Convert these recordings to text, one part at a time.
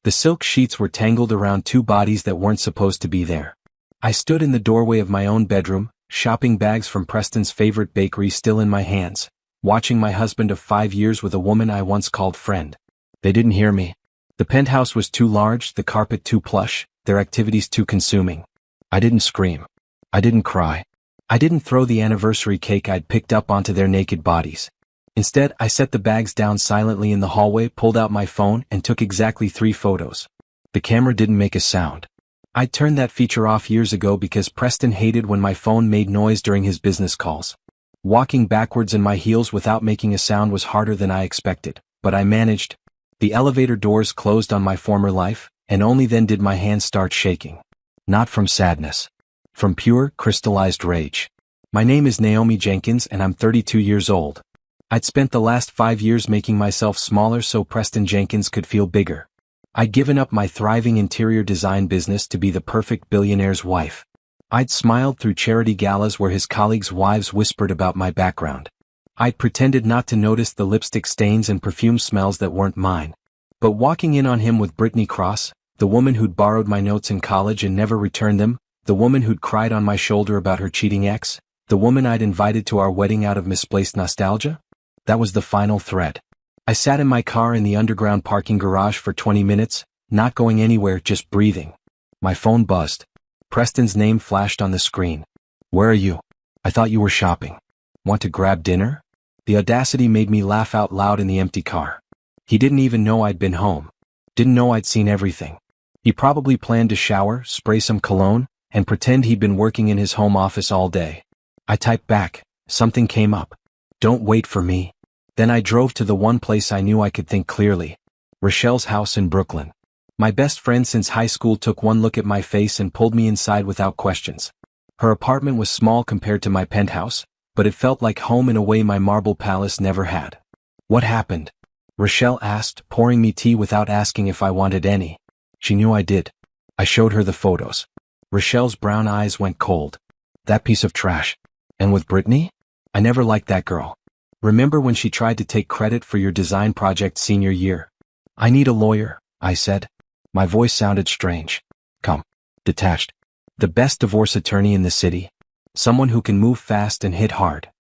The silk sheets were tangled around two bodies that weren't supposed to be there. I stood in the doorway of my own bedroom, shopping bags from Preston's favorite bakery still in my hands, watching my husband of 5 years with a woman I once called friend. They didn't hear me. The penthouse was too large, the carpet too plush, their activities too consuming. I didn't scream. I didn't cry. I didn't throw the anniversary cake I'd picked up onto their naked bodies. Instead, I set the bags down silently in the hallway, pulled out my phone, and took exactly 3 photos. The camera didn't make a sound. I'd turned that feature off years ago because Preston hated when my phone made noise during his business calls. Walking backwards in my heels without making a sound was harder than I expected, but I managed. The elevator doors closed on my former life, and only then did my hands start shaking. Not from sadness. From pure, crystallized rage. My name is Naomi Jenkins and I'm 32 years old. I'd spent the last 5 years making myself smaller so Preston Jenkins could feel bigger. I'd given up my thriving interior design business to be the perfect billionaire's wife. I'd smiled through charity galas where his colleagues' wives whispered about my background. I'd pretended not to notice the lipstick stains and perfume smells that weren't mine. But walking in on him with Brittany Cross, the woman who'd borrowed my notes in college and never returned them, the woman who'd cried on my shoulder about her cheating ex, the woman I'd invited to our wedding out of misplaced nostalgia? That was the final thread. I sat in my car in the underground parking garage for 20 minutes, not going anywhere, just breathing. My phone buzzed. Preston's name flashed on the screen. Where are you? I thought you were shopping. Want to grab dinner? The audacity made me laugh out loud in the empty car. He didn't even know I'd been home. Didn't know I'd seen everything. He probably planned to shower, spray some cologne, and pretend he'd been working in his home office all day. I typed back. Something came up. Don't wait for me. Then I drove to the one place I knew I could think clearly. Rochelle's house in Brooklyn. My best friend since high school took one look at my face and pulled me inside without questions. Her apartment was small compared to my penthouse, but it felt like home in a way my marble palace never had. What happened? Rochelle asked, pouring me tea without asking if I wanted any. She knew I did. I showed her the photos. Rochelle's brown eyes went cold. That piece of trash. And with Brittany? I never liked that girl. Remember when she tried to take credit for your design project senior year? I need a lawyer, I said. My voice sounded strange. Calm. Detached. The best divorce attorney in the city. Someone who can move fast and hit hard.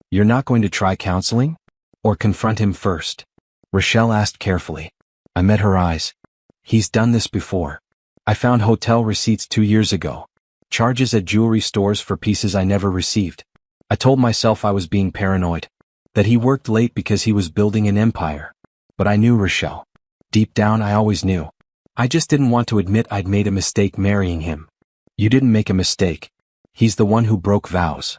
You're not going to try counseling? Or confront him first? Rochelle asked carefully. I met her eyes. He's done this before. I found hotel receipts 2 years ago. Charges at jewelry stores for pieces I never received. I told myself I was being paranoid. That he worked late because he was building an empire. But I knew Rochelle. Deep down I always knew. I just didn't want to admit I'd made a mistake marrying him. You didn't make a mistake. He's the one who broke vows.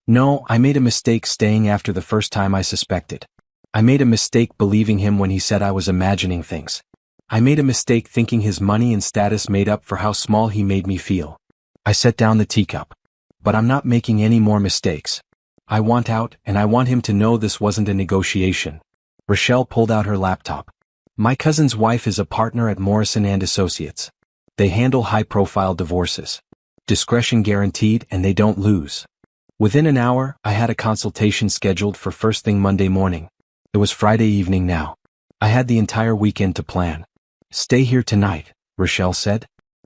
No, I made a mistake staying after the first time I suspected. I made a mistake believing him when he said I was imagining things. I made a mistake thinking his money and status made up for how small he made me feel. I set down the teacup. But I'm not making any more mistakes. I want out, and I want him to know this wasn't a negotiation. Rochelle pulled out her laptop. My cousin's wife is a partner at Morrison & Associates. They handle high-profile divorces. Discretion guaranteed, and they don't lose. Within an hour, I had a consultation scheduled for first thing Monday morning. It was Friday evening now. I had the entire weekend to plan. Stay here tonight, Rochelle said.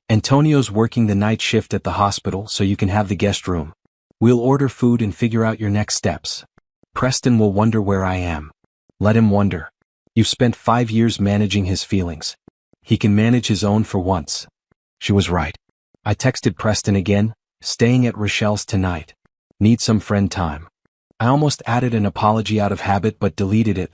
Antonio's working the night shift at the hospital so you can have the guest room. We'll order food and figure out your next steps. Preston will wonder where I am. Let him wonder. You've spent 5 years managing his feelings. He can manage his own for once. She was right. I texted Preston again, staying at Rochelle's tonight. Need some friend time. I almost added an apology out of habit but deleted it.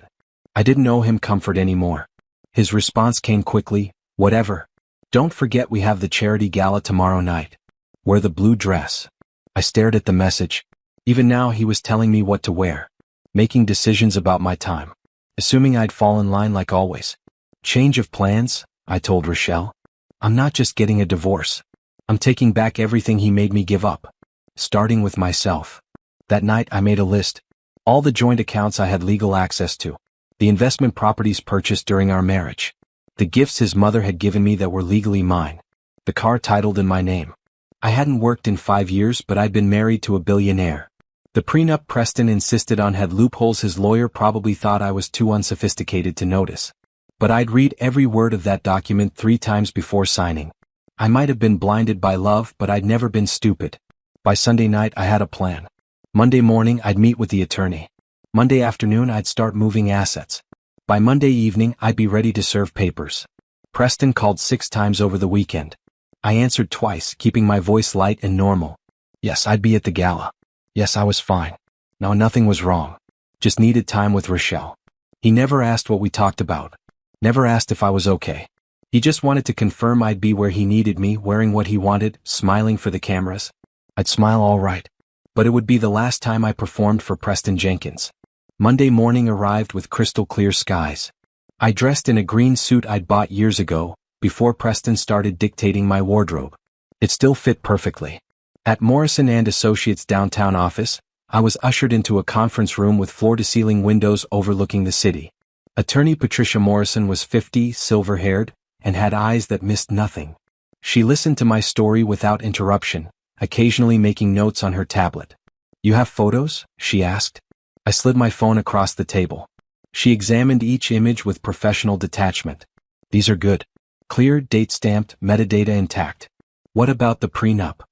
I didn't owe him comfort anymore. His response came quickly, whatever. Don't forget we have the charity gala tomorrow night. Wear the blue dress. I stared at the message. Even now he was telling me what to wear. Making decisions about my time. Assuming I'd fall in line like always. Change of plans, I told Rochelle. I'm not just getting a divorce. I'm taking back everything he made me give up. Starting with myself. That night I made a list. All the joint accounts I had legal access to. The investment properties purchased during our marriage. The gifts his mother had given me that were legally mine. The car titled in my name. I hadn't worked in 5 years but I'd been married to a billionaire. The prenup Preston insisted on had loopholes his lawyer probably thought I was too unsophisticated to notice. But I'd read every word of that document 3 times before signing. I might have been blinded by love, but I'd never been stupid. By Sunday night I had a plan. Monday morning I'd meet with the attorney. Monday afternoon I'd start moving assets. By Monday evening I'd be ready to serve papers. Preston called 6 times over the weekend. I answered twice, keeping my voice light and normal. Yes, I'd be at the gala. Yes, I was fine. No, nothing was wrong. Just needed time with Rochelle. He never asked what we talked about. Never asked if I was okay. He just wanted to confirm I'd be where he needed me, wearing what he wanted, smiling for the cameras. I'd smile all right. But it would be the last time I performed for Preston Jenkins. Monday morning arrived with crystal clear skies. I dressed in a green suit I'd bought years ago, before Preston started dictating my wardrobe. It still fit perfectly. At Morrison & Associates' downtown office, I was ushered into a conference room with floor-to-ceiling windows overlooking the city. Attorney Patricia Morrison was 50, silver-haired, and had eyes that missed nothing. She listened to my story without interruption, occasionally making notes on her tablet. "You have photos?" she asked. I slid my phone across the table. She examined each image with professional detachment. "These are good. Clear, date-stamped, metadata intact. What about the prenup?"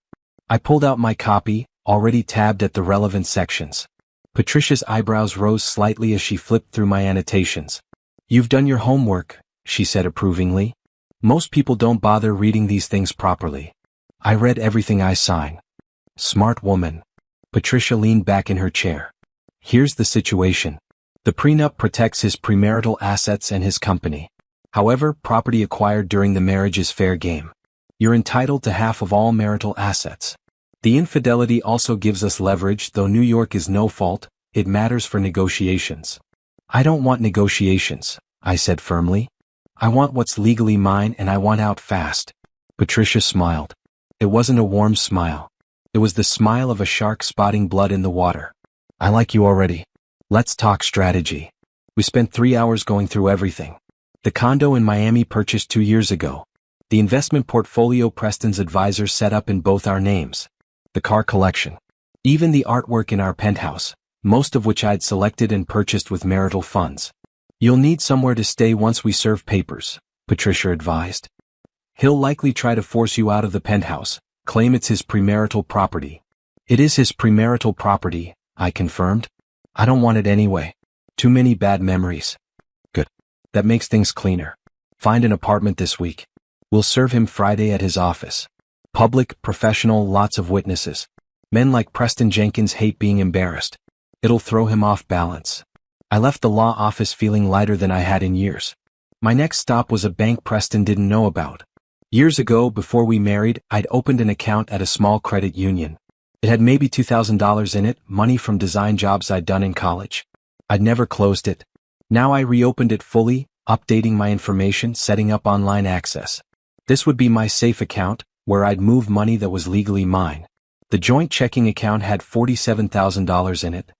I pulled out my copy, already tabbed at the relevant sections. Patricia's eyebrows rose slightly as she flipped through my annotations. "You've done your homework," she said approvingly. "Most people don't bother reading these things properly." I read everything I sign. Smart woman. Patricia leaned back in her chair. "Here's the situation. The prenup protects his premarital assets and his company. However, property acquired during the marriage is fair game. You're entitled to half of all marital assets. The infidelity also gives us leverage, though New York is no fault, it matters for negotiations." "I don't want negotiations," I said firmly. "I want what's legally mine and I want out fast." Patricia smiled. It wasn't a warm smile. It was the smile of a shark spotting blood in the water. "I like you already. Let's talk strategy." We spent 3 hours going through everything. The condo in Miami purchased 2 years ago. The investment portfolio Preston's advisor set up in both our names. The car collection. Even the artwork in our penthouse, most of which I'd selected and purchased with marital funds. "You'll need somewhere to stay once we serve papers," Patricia advised. "He'll likely try to force you out of the penthouse, claim it's his premarital property." "It is his premarital property," I confirmed. "I don't want it anyway. Too many bad memories." "Good. That makes things cleaner. Find an apartment this week. We'll serve him Friday at his office. Public, professional, lots of witnesses. Men like Preston Jenkins hate being embarrassed. It'll throw him off balance." I left the law office feeling lighter than I had in years. My next stop was a bank Preston didn't know about. Years ago, before we married, I'd opened an account at a small credit union. It had maybe $2,000 in it, money from design jobs I'd done in college. I'd never closed it. Now I reopened it fully, updating my information, setting up online access. This would be my safe account, where I'd move money that was legally mine. The joint checking account had $47,000 in it.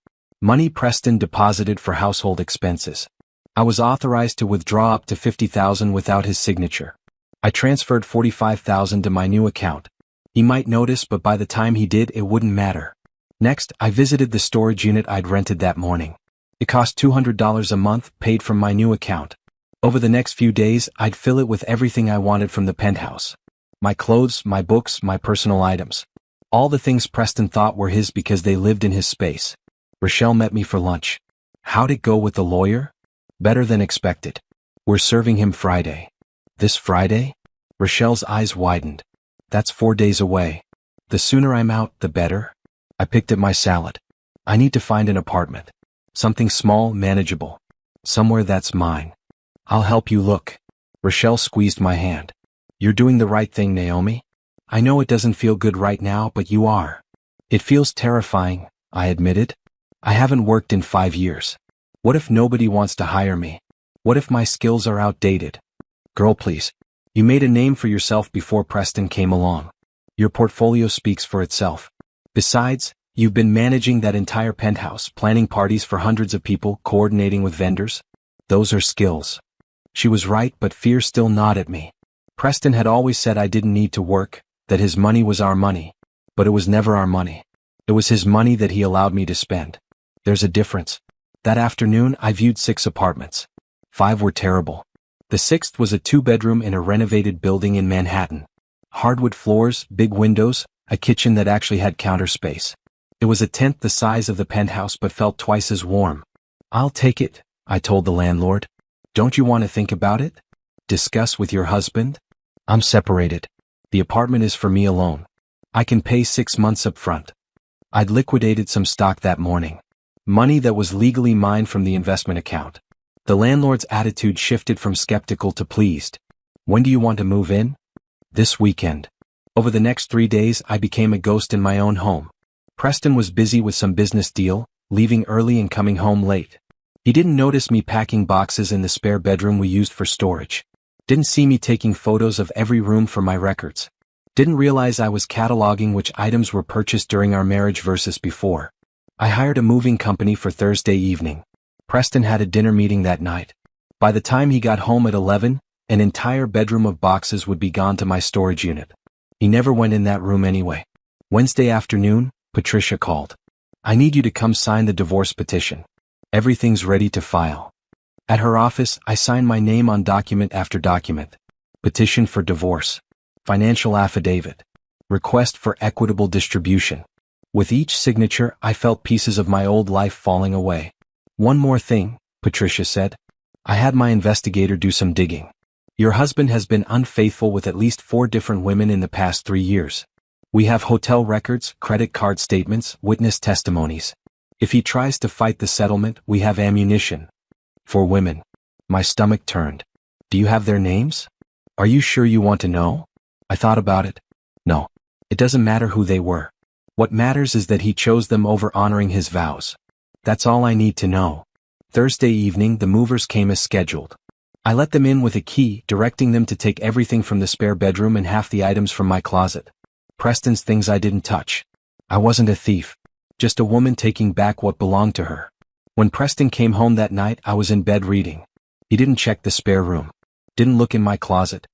Money Preston deposited for household expenses. I was authorized to withdraw up to $50,000 without his signature. I transferred $45,000 to my new account. He might notice, but by the time he did, it wouldn't matter. Next, I visited the storage unit I'd rented that morning. It cost $200 a month, paid from my new account. Over the next few days, I'd fill it with everything I wanted from the penthouse. My clothes, my books, my personal items. All the things Preston thought were his because they lived in his space. Rochelle met me for lunch. "How'd it go with the lawyer?" "Better than expected. We're serving him Friday." "This Friday?" Rochelle's eyes widened. "That's 4 days away. The sooner I'm out, the better." I picked at my salad. "I need to find an apartment. Something small, manageable. Somewhere that's mine." "I'll help you look." Rochelle squeezed my hand. "You're doing the right thing, Naomi. I know it doesn't feel good right now, but you are." "It feels terrifying," I admitted. "I haven't worked in 5 years. What if nobody wants to hire me? What if my skills are outdated?" "Girl, please. You made a name for yourself before Preston came along. Your portfolio speaks for itself. Besides, you've been managing that entire penthouse, planning parties for hundreds of people, coordinating with vendors. Those are skills." She was right, but fear still gnawed at me. Preston had always said I didn't need to work, that his money was our money. But it was never our money. It was his money that he allowed me to spend. There's a difference. That afternoon, I viewed 6 apartments. 5 were terrible. The sixth was a two-bedroom in a renovated building in Manhattan. Hardwood floors, big windows, a kitchen that actually had counter space. It was a tenth the size of the penthouse but felt twice as warm. "I'll take it," I told the landlord. "Don't you want to think about it? Discuss with your husband?" "I'm separated. The apartment is for me alone. I can pay 6 months up front." I'd liquidated some stock that morning. Money that was legally mine from the investment account. The landlord's attitude shifted from skeptical to pleased. "When do you want to move in?" "This weekend." Over the next 3 days I became a ghost in my own home. Preston was busy with some business deal, leaving early and coming home late. He didn't notice me packing boxes in the spare bedroom we used for storage. Didn't see me taking photos of every room for my records. Didn't realize I was cataloging which items were purchased during our marriage versus before. I hired a moving company for Thursday evening. Preston had a dinner meeting that night. By the time he got home at 11, an entire bedroom of boxes would be gone to my storage unit. He never went in that room anyway. Wednesday afternoon, Patricia called. "I need you to come sign the divorce petition. Everything's ready to file." At her office, I signed my name on document after document. Petition for divorce. Financial affidavit. Request for equitable distribution. With each signature, I felt pieces of my old life falling away. "One more thing," Patricia said. I had my investigator do some digging. "Your husband has been unfaithful with at least 4 different women in the past 3 years. We have hotel records, credit card statements, witness testimonies. If he tries to fight the settlement, we have ammunition." 4 women. My stomach turned. "Do you have their names? Are you sure you want to know?" I thought about it. "No. It doesn't matter who they were. What matters is that he chose them over honoring his vows. That's all I need to know." Thursday evening the movers came as scheduled. I let them in with a key, directing them to take everything from the spare bedroom and half the items from my closet. Preston's things I didn't touch. I wasn't a thief. Just a woman taking back what belonged to her. When Preston came home that night I was in bed reading. He didn't check the spare room. Didn't look in my closet.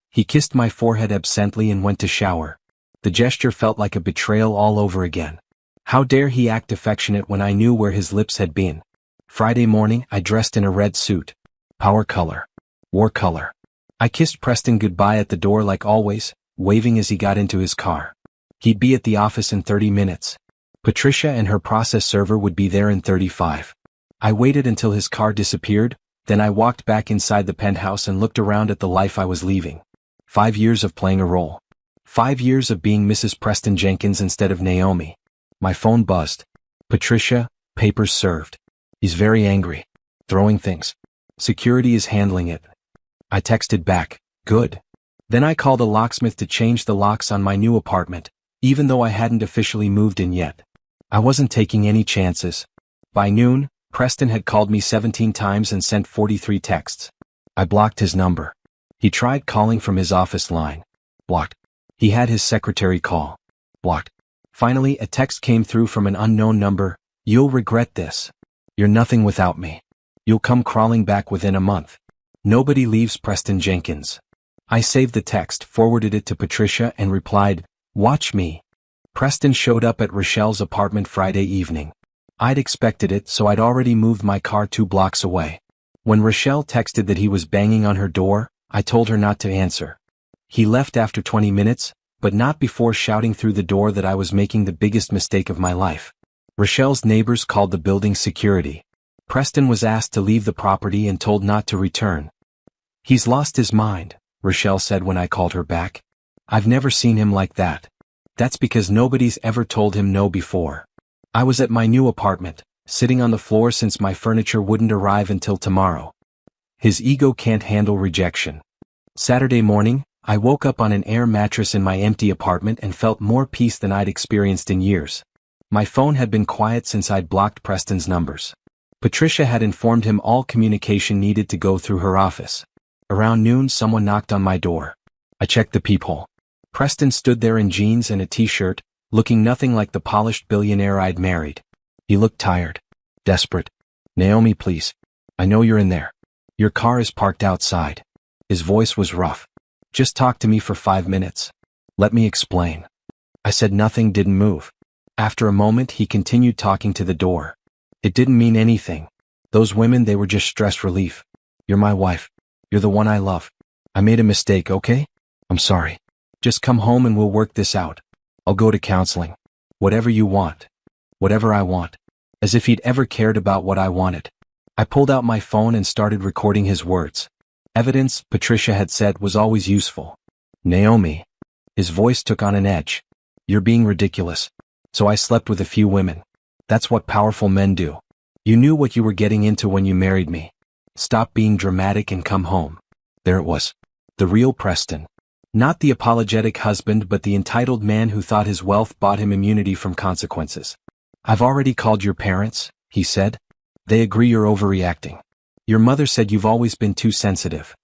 He kissed my forehead absently and went to shower. The gesture felt like a betrayal all over again. How dare he act affectionate when I knew where his lips had been? Friday morning I dressed in a red suit. Power color. War color. I kissed Preston goodbye at the door like always, waving as he got into his car. He'd be at the office in 30 minutes. Patricia and her process server would be there in 35. I waited until his car disappeared, then I walked back inside the penthouse and looked around at the life I was leaving. 5 years of playing a role. 5 years of being Mrs. Preston Jenkins instead of Naomi. My phone buzzed. "Patricia, papers served." "He's very angry. Throwing things. Security is handling it." I texted back, "Good." Then I called a locksmith to change the locks on my new apartment, even though I hadn't officially moved in yet. I wasn't taking any chances. By noon, Preston had called me 17 times and sent 43 texts. I blocked his number. He tried calling from his office line. Blocked. He had his secretary call. Blocked. Finally, a text came through from an unknown number. "You'll regret this. You're nothing without me. You'll come crawling back within a month. Nobody leaves Preston Jenkins." I saved the text, forwarded it to Patricia and replied, "Watch me." Preston showed up at Rochelle's apartment Friday evening. I'd expected it, so I'd already moved my car 2 blocks away. When Rochelle texted that he was banging on her door, I told her not to answer. He left after 20 minutes, but not before shouting through the door that I was making the biggest mistake of my life. Rochelle's neighbors called the building security. Preston was asked to leave the property and told not to return. "He's lost his mind," Rochelle said when I called her back. "I've never seen him like that." "That's because nobody's ever told him no before." I was at my new apartment, sitting on the floor since my furniture wouldn't arrive until tomorrow. His ego can't handle rejection. Saturday morning, I woke up on an air mattress in my empty apartment and felt more peace than I'd experienced in years. My phone had been quiet since I'd blocked Preston's numbers. Patricia had informed him all communication needed to go through her office. Around noon someone knocked on my door. I checked the peephole. Preston stood there in jeans and a t-shirt, looking nothing like the polished billionaire I'd married. He looked tired. Desperate. "Naomi, please. I know you're in there. Your car is parked outside." His voice was rough. "Just talk to me for 5 minutes. Let me explain." I said nothing, didn't move. After a moment he continued talking to the door. "It didn't mean anything. Those women, they were just stress relief. You're my wife. You're the one I love. I made a mistake, okay? I'm sorry. Just come home and we'll work this out. I'll go to counseling. Whatever you want. Whatever I want. As if he'd ever cared about what I wanted. I pulled out my phone and started recording his words. Evidence, Patricia had said, was always useful. Naomi. His voice took on an edge. You're being ridiculous. So I slept with a few women. That's what powerful men do. You knew what you were getting into when you married me. Stop being dramatic and come home. There it was. The real Preston. Not the apologetic husband but the entitled man who thought his wealth bought him immunity from consequences. I've already called your parents, he said. They agree you're overreacting. Your mother said you've always been too sensitive.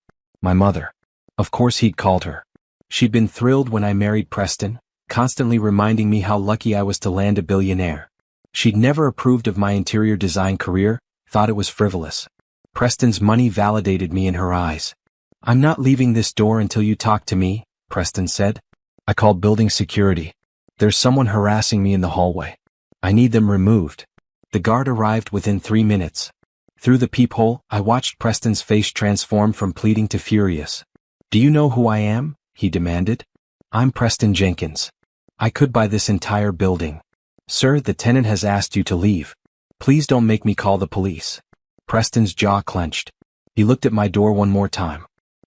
My mother. Of course he'd called her. She'd been thrilled when I married Preston, constantly reminding me how lucky I was to land a billionaire. She'd never approved of my interior design career, thought it was frivolous. Preston's money validated me in her eyes. I'm not leaving this door until you talk to me, Preston said. I called building security. There's someone harassing me in the hallway. I need them removed. The guard arrived within 3 minutes. Through the peephole, I watched Preston's face transform from pleading to furious. Do you know who I am? He demanded. I'm Preston Jenkins. I could buy this entire building. Sir, the tenant has asked you to leave. Please don't make me call the police. Preston's jaw clenched. He looked at my door one more time.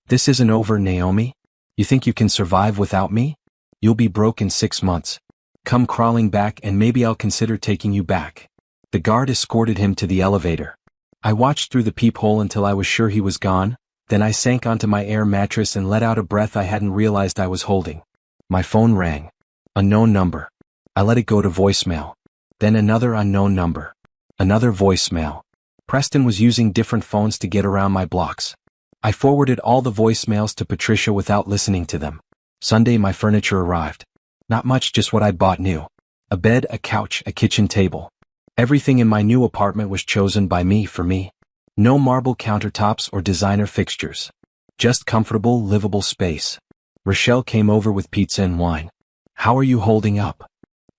This isn't over, Naomi. You think you can survive without me? You'll be broke in 6 months. Come crawling back and maybe I'll consider taking you back. The guard escorted him to the elevator. I watched through the peephole until I was sure he was gone, then I sank onto my air mattress and let out a breath I hadn't realized I was holding. My phone rang. Unknown number. I let it go to voicemail. Then another unknown number. Another voicemail. Preston was using different phones to get around my blocks. I forwarded all the voicemails to Patricia without listening to them. Sunday my furniture arrived. Not much, just what I'd bought new. A bed, a couch, a kitchen table. Everything in my new apartment was chosen by me for me. No marble countertops or designer fixtures. Just comfortable, livable space. Rochelle came over with pizza and wine. How are you holding up?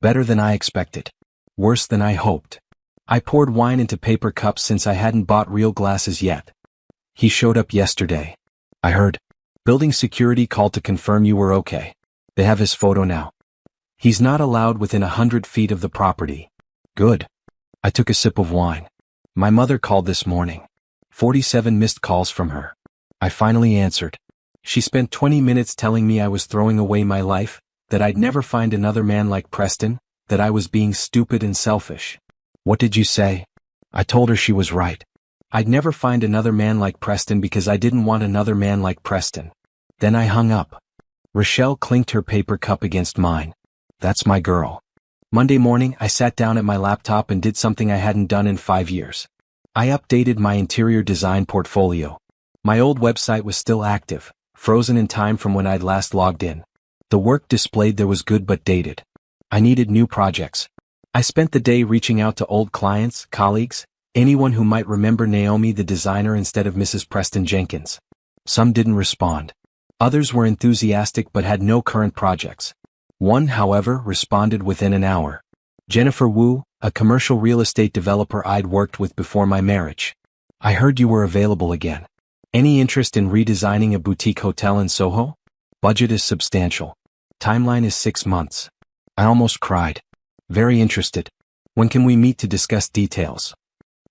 Better than I expected. Worse than I hoped. I poured wine into paper cups since I hadn't bought real glasses yet. He showed up yesterday. I heard. Building security called to confirm you were okay. They have his photo now. He's not allowed within 100 feet of the property. Good. I took a sip of wine. My mother called this morning. 47 missed calls from her. I finally answered. She spent 20 minutes telling me I was throwing away my life, that I'd never find another man like Preston, that I was being stupid and selfish. What did you say? I told her she was right. I'd never find another man like Preston because I didn't want another man like Preston. Then I hung up. Rochelle clinked her paper cup against mine. That's my girl. Monday morning, I sat down at my laptop and did something I hadn't done in 5 years. I updated my interior design portfolio. My old website was still active, frozen in time from when I'd last logged in. The work displayed there was good but dated. I needed new projects. I spent the day reaching out to old clients, colleagues, anyone who might remember Naomi the designer instead of Mrs. Preston Jenkins. Some didn't respond. Others were enthusiastic but had no current projects. One, however, responded within an hour. Jennifer Wu, a commercial real estate developer I'd worked with before my marriage. I heard you were available again. Any interest in redesigning a boutique hotel in Soho? Budget is substantial. Timeline is 6 months. I almost cried. Very interested. When can we meet to discuss details?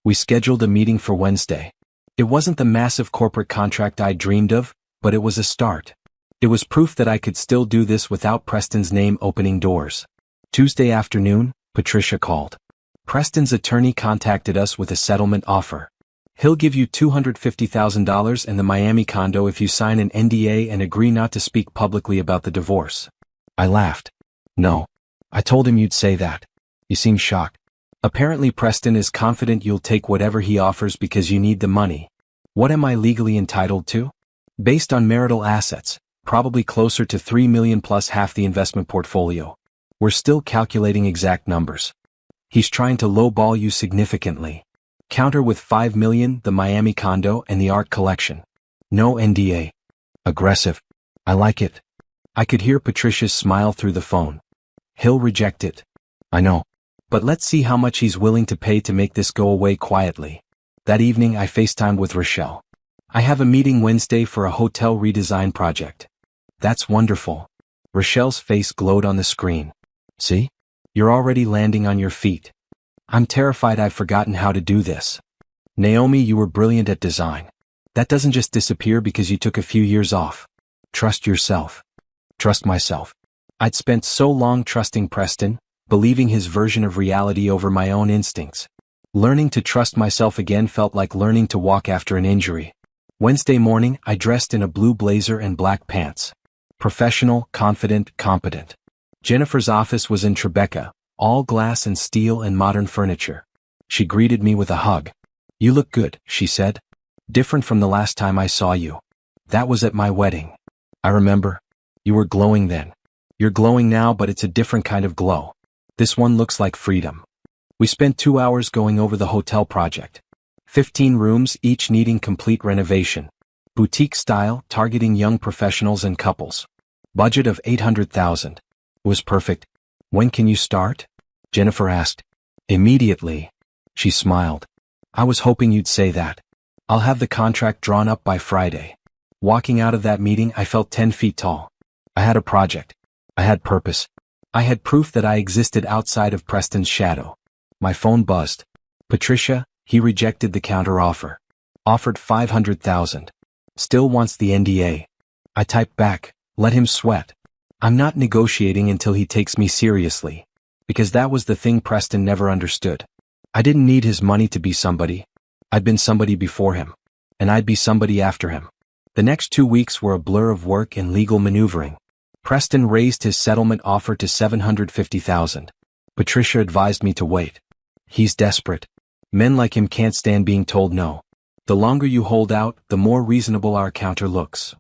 We scheduled a meeting for Wednesday. It wasn't the massive corporate contract I dreamed of, but it was a start. It was proof that I could still do this without Preston's name opening doors. Tuesday afternoon, Patricia called. Preston's attorney contacted us with a settlement offer. He'll give you $250,000 and the Miami condo if you sign an NDA and agree not to speak publicly about the divorce. I laughed. No. I told him you'd say that. You seem shocked. Apparently Preston is confident you'll take whatever he offers because you need the money. What am I legally entitled to? Based on marital assets, probably closer to $3 million plus half the investment portfolio. We're still calculating exact numbers. He's trying to lowball you significantly. Counter with $5 million, the Miami condo and the art collection. No NDA. Aggressive. I like it. I could hear Patricia's smile through the phone. He'll reject it. I know. But let's see how much he's willing to pay to make this go away quietly. That evening I FaceTimed with Rochelle. I have a meeting Wednesday for a hotel redesign project. That's wonderful. Rochelle's face glowed on the screen. See? You're already landing on your feet. I'm terrified I've forgotten how to do this. Naomi, you were brilliant at design. That doesn't just disappear because you took a few years off. Trust yourself. Trust myself. I'd spent so long trusting Preston, believing his version of reality over my own instincts. Learning to trust myself again felt like learning to walk after an injury. Wednesday morning, I dressed in a blue blazer and black pants. Professional, confident, competent. Jennifer's office was in Tribeca, all glass and steel and modern furniture. She greeted me with a hug. You look good, she said. Different from the last time I saw you. That was at my wedding. I remember. You were glowing then. You're glowing now, but it's a different kind of glow. This one looks like freedom. We spent 2 hours going over the hotel project. 15 rooms, each needing complete renovation. Boutique style, targeting young professionals and couples. Budget of $800,000. Was perfect. When can you start? Jennifer asked. Immediately. She smiled. I was hoping you'd say that. I'll have the contract drawn up by Friday. Walking out of that meeting, I felt 10 feet tall. I had a project. I had purpose. I had proof that I existed outside of Preston's shadow. My phone buzzed. Patricia, he rejected the counteroffer. Offered $500,000. Still wants the NDA. I typed back, let him sweat. I'm not negotiating until he takes me seriously. Because that was the thing Preston never understood. I didn't need his money to be somebody. I'd been somebody before him. And I'd be somebody after him. The next 2 weeks were a blur of work and legal maneuvering. Preston raised his settlement offer to $750,000. Patricia advised me to wait. He's desperate. Men like him can't stand being told no. The longer you hold out, the more reasonable our counter looks.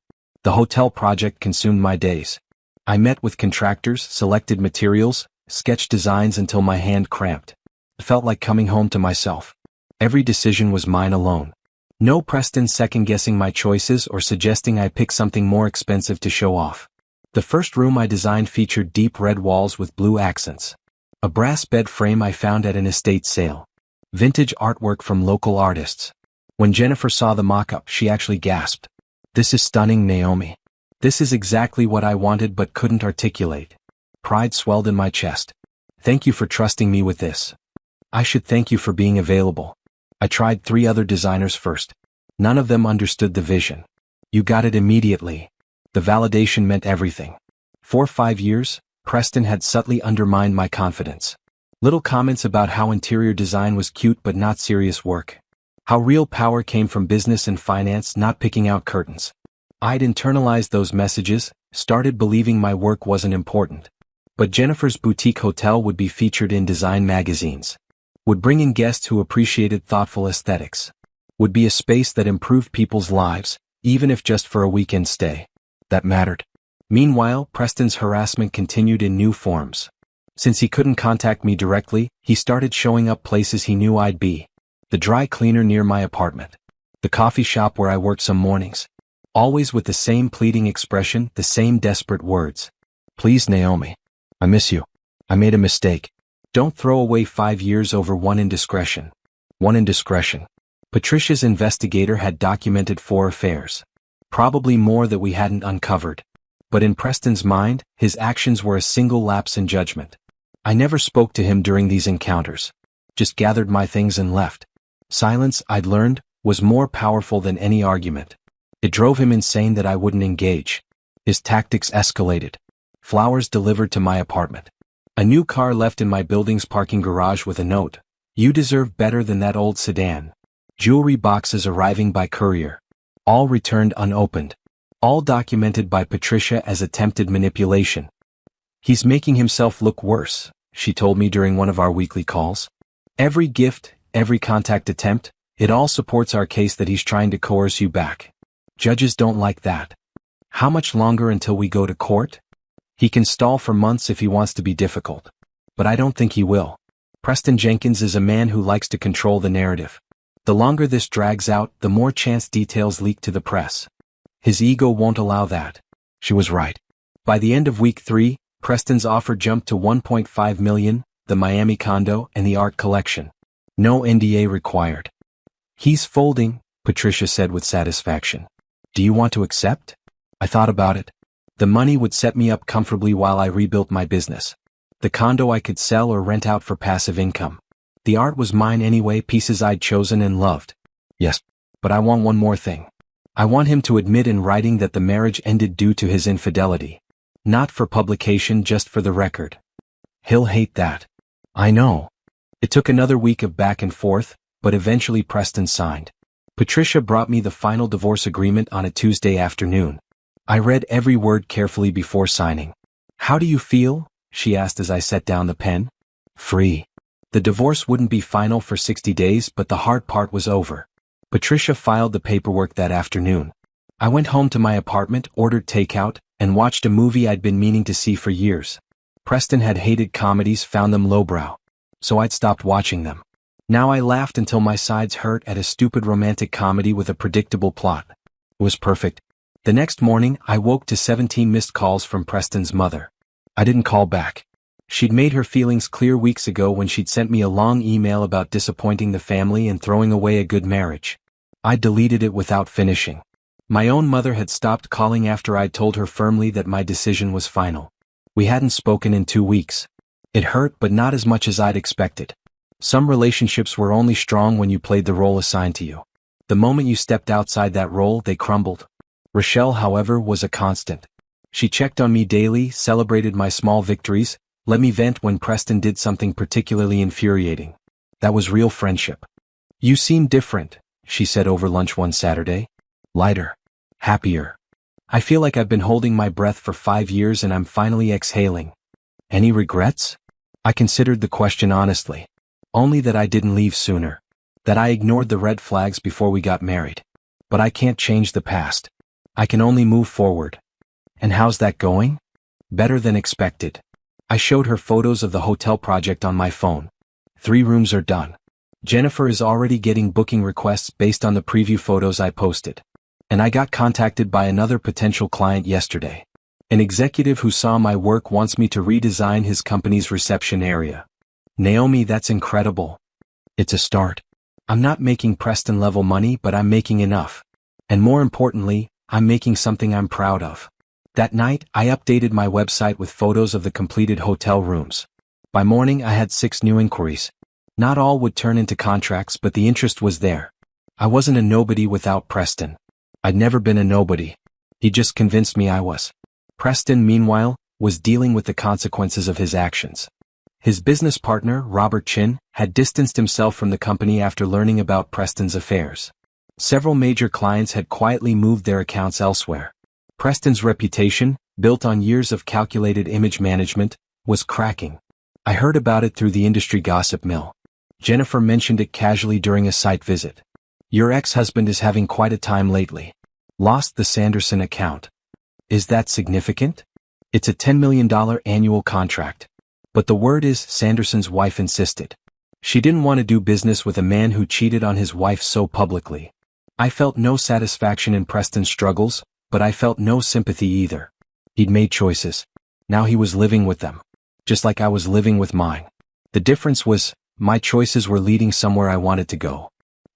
The hotel project consumed my days. I met with contractors, selected materials, sketched designs until my hand cramped. It felt like coming home to myself. Every decision was mine alone. No Preston second-guessing my choices or suggesting I pick something more expensive to show off. The first room I designed featured deep red walls with blue accents. A brass bed frame I found at an estate sale. Vintage artwork from local artists. When Jennifer saw the mock-up, she actually gasped. This is stunning, Naomi. This is exactly what I wanted but couldn't articulate. Pride swelled in my chest. Thank you for trusting me with this. I should thank you for being available. I tried 3 other designers first. None of them understood the vision. You got it immediately. The validation meant everything. For 5 years, Preston had subtly undermined my confidence. Little comments about how interior design was cute but not serious work. How real power came from business and finance, not picking out curtains. I'd internalized those messages, started believing my work wasn't important. But Jennifer's boutique hotel would be featured in design magazines. Would bring in guests who appreciated thoughtful aesthetics. Would be a space that improved people's lives, even if just for a weekend stay. That mattered. Meanwhile, Preston's harassment continued in new forms. Since he couldn't contact me directly, he started showing up places he knew I'd be. The dry cleaner near my apartment. The coffee shop where I worked some mornings. Always with the same pleading expression, the same desperate words. Please, Naomi. I miss you. I made a mistake. Don't throw away 5 years over one indiscretion. One indiscretion. Patricia's investigator had documented 4 affairs. Probably more that we hadn't uncovered. But in Preston's mind, his actions were a single lapse in judgment. I never spoke to him during these encounters. Just gathered my things and left. Silence, I'd learned, was more powerful than any argument. It drove him insane that I wouldn't engage. His tactics escalated. Flowers delivered to my apartment. A new car left in my building's parking garage with a note. You deserve better than that old sedan. Jewelry boxes arriving by courier. All returned unopened. All documented by Patricia as attempted manipulation. He's making himself look worse, she told me during one of our weekly calls. Every gift, every contact attempt, it all supports our case that he's trying to coerce you back. Judges don't like that. How much longer until we go to court? He can stall for months if he wants to be difficult. But I don't think he will. Preston Jenkins is a man who likes to control the narrative. The longer this drags out, the more chance details leak to the press. His ego won't allow that. She was right. By the end of week 3, Preston's offer jumped to $1.5 million, the Miami condo and the art collection. No NDA required. He's folding, Patricia said with satisfaction. Do you want to accept? I thought about it. The money would set me up comfortably while I rebuilt my business. The condo I could sell or rent out for passive income. The art was mine anyway, pieces I'd chosen and loved. Yes, but I want one more thing. I want him to admit in writing that the marriage ended due to his infidelity. Not for publication, just for the record. He'll hate that. I know. It took another week of back and forth, but eventually Preston signed. Patricia brought me the final divorce agreement on a Tuesday afternoon. I read every word carefully before signing. How do you feel? She asked as I set down the pen. Free. The divorce wouldn't be final for 60 days, but the hard part was over. Patricia filed the paperwork that afternoon. I went home to my apartment, ordered takeout, and watched a movie I'd been meaning to see for years. Preston had hated comedies, found them lowbrow. So I'd stopped watching them. Now I laughed until my sides hurt at a stupid romantic comedy with a predictable plot. It was perfect. The next morning, I woke to 17 missed calls from Preston's mother. I didn't call back. She'd made her feelings clear weeks ago when she'd sent me a long email about disappointing the family and throwing away a good marriage. I deleted it without finishing. My own mother had stopped calling after I'd told her firmly that my decision was final. We hadn't spoken in 2 weeks. It hurt, but not as much as I'd expected. Some relationships were only strong when you played the role assigned to you. The moment you stepped outside that role, they crumbled. Rochelle, however, was a constant. She checked on me daily, celebrated my small victories, let me vent when Preston did something particularly infuriating. That was real friendship. You seem different, she said over lunch one Saturday. Lighter. Happier. I feel like I've been holding my breath for 5 years and I'm finally exhaling. Any regrets? I considered the question honestly. Only that I didn't leave sooner. That I ignored the red flags before we got married. But I can't change the past. I can only move forward. And how's that going? Better than expected. I showed her photos of the hotel project on my phone. 3 rooms are done. Jennifer is already getting booking requests based on the preview photos I posted. And I got contacted by another potential client yesterday. An executive who saw my work wants me to redesign his company's reception area. Naomi, that's incredible. It's a start. I'm not making Preston-level money, but I'm making enough. And more importantly, I'm making something I'm proud of. That night, I updated my website with photos of the completed hotel rooms. By morning, I had 6 new inquiries. Not all would turn into contracts, but the interest was there. I wasn't a nobody without Preston. I'd never been a nobody. He just convinced me I was. Preston, meanwhile, was dealing with the consequences of his actions. His business partner, Robert Chin, had distanced himself from the company after learning about Preston's affairs. Several major clients had quietly moved their accounts elsewhere. Preston's reputation, built on years of calculated image management, was cracking. I heard about it through the industry gossip mill. Jennifer mentioned it casually during a site visit. Your ex-husband is having quite a time lately. Lost the Sanderson account. Is that significant? It's a $10 million annual contract. But the word is, Sanderson's wife insisted. She didn't want to do business with a man who cheated on his wife so publicly. I felt no satisfaction in Preston's struggles, but I felt no sympathy either. He'd made choices. Now he was living with them. Just like I was living with mine. The difference was, my choices were leading somewhere I wanted to go.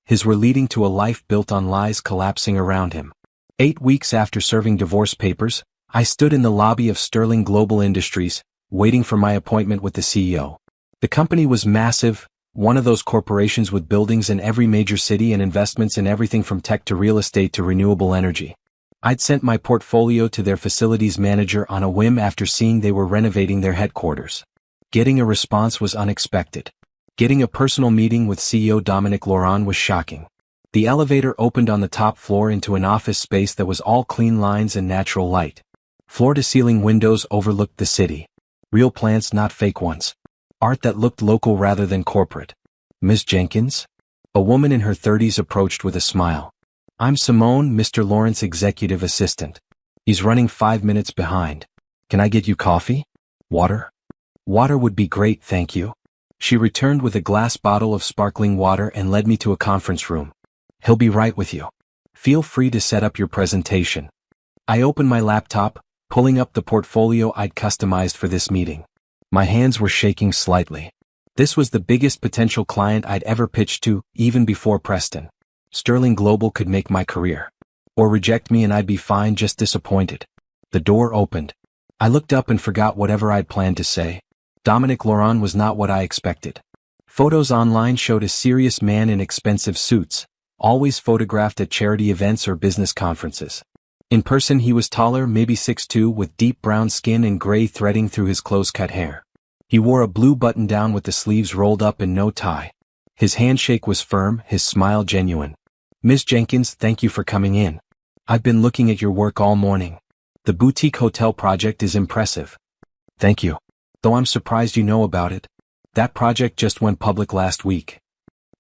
His were leading to a life built on lies collapsing around him. 8 weeks after serving divorce papers, I stood in the lobby of Sterling Global Industries, waiting for my appointment with the CEO. The company was massive, one of those corporations with buildings in every major city and investments in everything from tech to real estate to renewable energy. I'd sent my portfolio to their facilities manager on a whim after seeing they were renovating their headquarters. Getting a response was unexpected. Getting a personal meeting with CEO Dominic Laurent was shocking. The elevator opened on the top floor into an office space that was all clean lines and natural light. Floor-to-ceiling windows overlooked the city. Real plants, not fake ones. Art that looked local rather than corporate. Ms. Jenkins? A woman in her 30s approached with a smile. I'm Simone, Mr. Lawrence executive assistant. He's running 5 minutes behind. Can I get you coffee? Water? Water would be great, thank you. She returned with a glass bottle of sparkling water and led me to a conference room. He'll be right with you. Feel free to set up your presentation. I opened my laptop, pulling up the portfolio I'd customized for this meeting. My hands were shaking slightly. This was the biggest potential client I'd ever pitched to, even before Preston. Sterling Global could make my career. Or reject me and I'd be fine, just disappointed. The door opened. I looked up and forgot whatever I'd planned to say. Dominic Laurent was not what I expected. Photos online showed a serious man in expensive suits, always photographed at charity events or business conferences. In person he was taller, maybe 6'2", with deep brown skin and gray threading through his close-cut hair. He wore a blue button-down with the sleeves rolled up and no tie. His handshake was firm, his smile genuine. "Ms. Jenkins, thank you for coming in. I've been looking at your work all morning. The boutique hotel project is impressive." "Thank you. Though I'm surprised you know about it. That project just went public last week.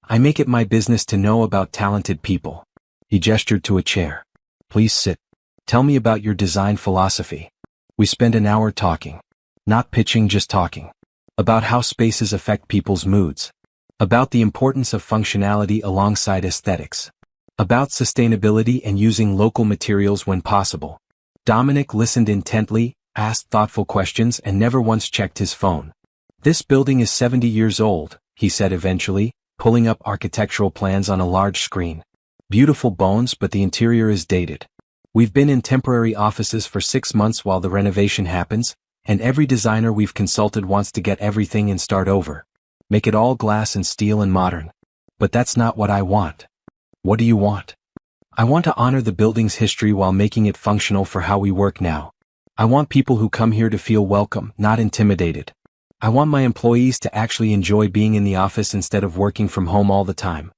I make it my business to know about talented people." He gestured to a chair. "Please sit. Tell me about your design philosophy." We spent an hour talking. Not pitching, just talking. About how spaces affect people's moods. About the importance of functionality alongside aesthetics. About sustainability and using local materials when possible. Dominic listened intently, asked thoughtful questions, and never once checked his phone. "This building is 70 years old," he said eventually, pulling up architectural plans on a large screen. "Beautiful bones, but the interior is dated. We've been in temporary offices for 6 months while the renovation happens, and every designer we've consulted wants to get everything and start over. Make it all glass and steel and modern. But that's not what I want." "What do you want?" "I want to honor the building's history while making it functional for how we work now. I want people who come here to feel welcome, not intimidated. I want my employees to actually enjoy being in the office instead of working from home all the time."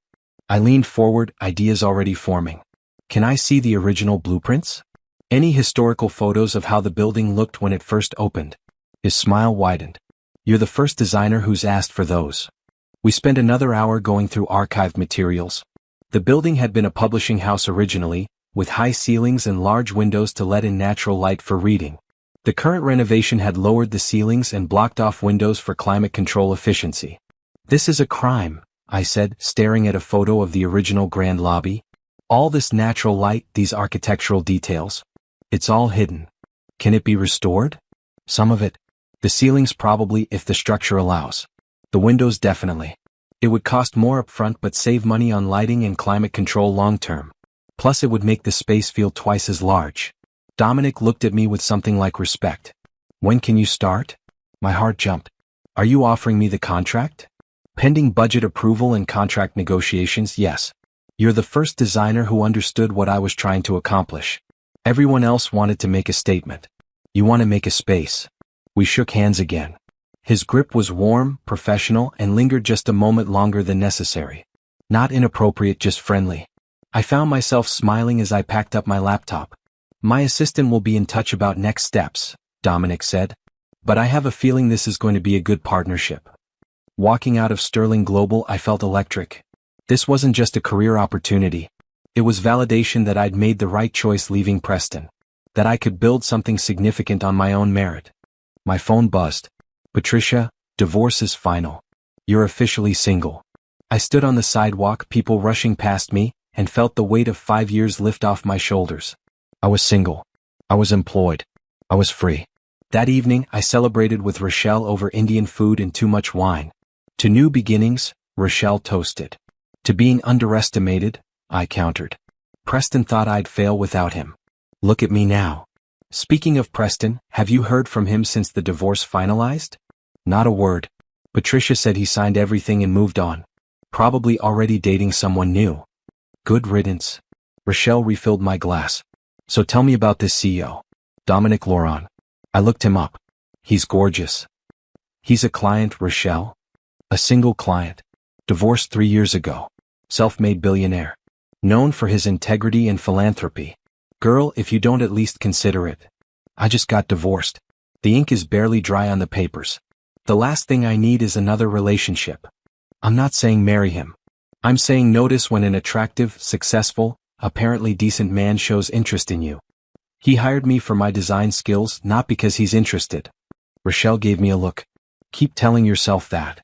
I leaned forward, ideas already forming. "Can I see the original blueprints? Any historical photos of how the building looked when it first opened?" His smile widened. "You're the first designer who's asked for those." We spent another hour going through archived materials. The building had been a publishing house originally, with high ceilings and large windows to let in natural light for reading. The current renovation had lowered the ceilings and blocked off windows for climate control efficiency. "This is a crime," I said, staring at a photo of the original grand lobby. "All this natural light, these architectural details. It's all hidden. Can it be restored?" "Some of it. The ceilings probably, if the structure allows. The windows definitely. It would cost more upfront but save money on lighting and climate control long term. Plus it would make the space feel twice as large." Dominic looked at me with something like respect. "When can you start?" My heart jumped. "Are you offering me the contract?" "Pending budget approval and contract negotiations, yes. You're the first designer who understood what I was trying to accomplish. Everyone else wanted to make a statement. You want to make a space." We shook hands again. His grip was warm, professional, and lingered just a moment longer than necessary. Not inappropriate, just friendly. I found myself smiling as I packed up my laptop. "My assistant will be in touch about next steps," Dominic said. "But I have a feeling this is going to be a good partnership." Walking out of Sterling Global, I felt electric. This wasn't just a career opportunity. It was validation that I'd made the right choice leaving Preston. That I could build something significant on my own merit. My phone buzzed. "Patricia, divorce is final. You're officially single." I stood on the sidewalk, people rushing past me, and felt the weight of 5 years lift off my shoulders. I was single. I was employed. I was free. That evening, I celebrated with Rochelle over Indian food and too much wine. To new beginnings, Rochelle toasted. To being underestimated, I countered. Preston thought I'd fail without him. Look at me now. Speaking of Preston, have you heard from him since the divorce finalized? Not a word. Patricia said he signed everything and moved on. Probably already dating someone new. Good riddance. Rochelle refilled my glass. So tell me about this CEO. Dominic Laurent. I looked him up. He's gorgeous. He's a client, Rochelle? A single client. Divorced 3 years ago. Self-made billionaire. Known for his integrity and philanthropy. Girl, if you don't at least consider it. I just got divorced. The ink is barely dry on the papers. The last thing I need is another relationship. I'm not saying marry him. I'm saying notice when an attractive, successful, apparently decent man shows interest in you. He hired me for my design skills, not because he's interested. Rochelle gave me a look. Keep telling yourself that.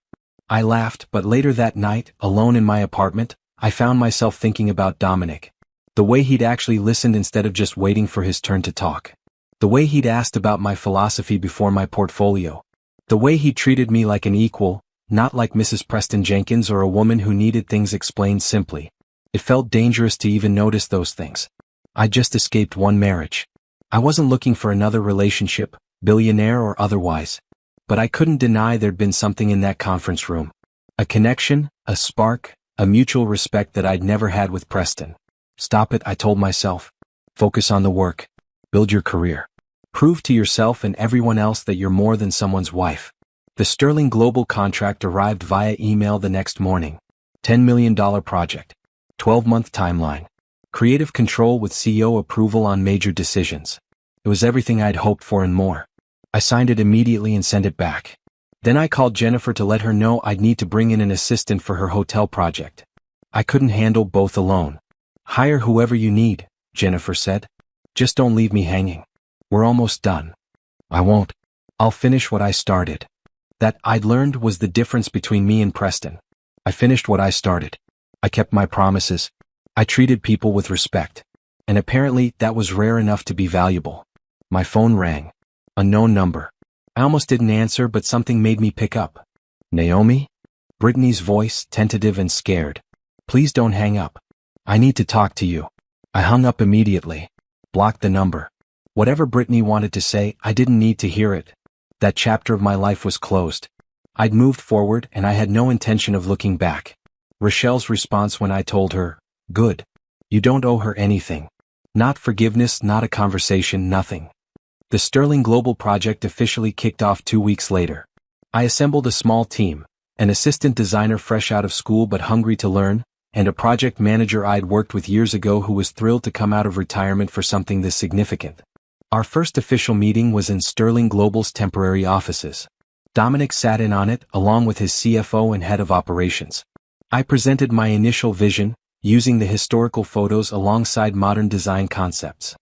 I laughed, but later that night, alone in my apartment, I found myself thinking about Dominic. The way he'd actually listened instead of just waiting for his turn to talk. The way he'd asked about my philosophy before my portfolio. The way he treated me like an equal, not like Mrs. Preston Jenkins or a woman who needed things explained simply. It felt dangerous to even notice those things. I'd just escaped one marriage. I wasn't looking for another relationship, billionaire or otherwise. But I couldn't deny there'd been something in that conference room. A connection, a spark, a mutual respect that I'd never had with Preston. Stop it, I told myself. Focus on the work. Build your career. Prove to yourself and everyone else that you're more than someone's wife. The Sterling Global contract arrived via email the next morning. $10 million project. 12-month timeline. Creative control with CEO approval on major decisions. It was everything I'd hoped for and more. I signed it immediately and sent it back. Then I called Jennifer to let her know I'd need to bring in an assistant for her hotel project. I couldn't handle both alone. Hire whoever you need, Jennifer said. Just don't leave me hanging. We're almost done. I won't. I'll finish what I started. That, I'd learned, was the difference between me and Preston. I finished what I started. I kept my promises. I treated people with respect. And apparently, that was rare enough to be valuable. My phone rang. Unknown number. I almost didn't answer, but something made me pick up. Naomi? Brittany's voice, tentative and scared. Please don't hang up. I need to talk to you. I hung up immediately. Blocked the number. Whatever Brittany wanted to say, I didn't need to hear it. That chapter of my life was closed. I'd moved forward and I had no intention of looking back. Rochelle's response when I told her, good. You don't owe her anything. Not forgiveness, not a conversation, nothing. The Sterling Global project officially kicked off 2 weeks later. I assembled a small team, an assistant designer fresh out of school but hungry to learn, and a project manager I'd worked with years ago who was thrilled to come out of retirement for something this significant. Our first official meeting was in Sterling Global's temporary offices. Dominic sat in on it, along with his CFO and head of operations. I presented my initial vision, using the historical photos alongside modern design concepts.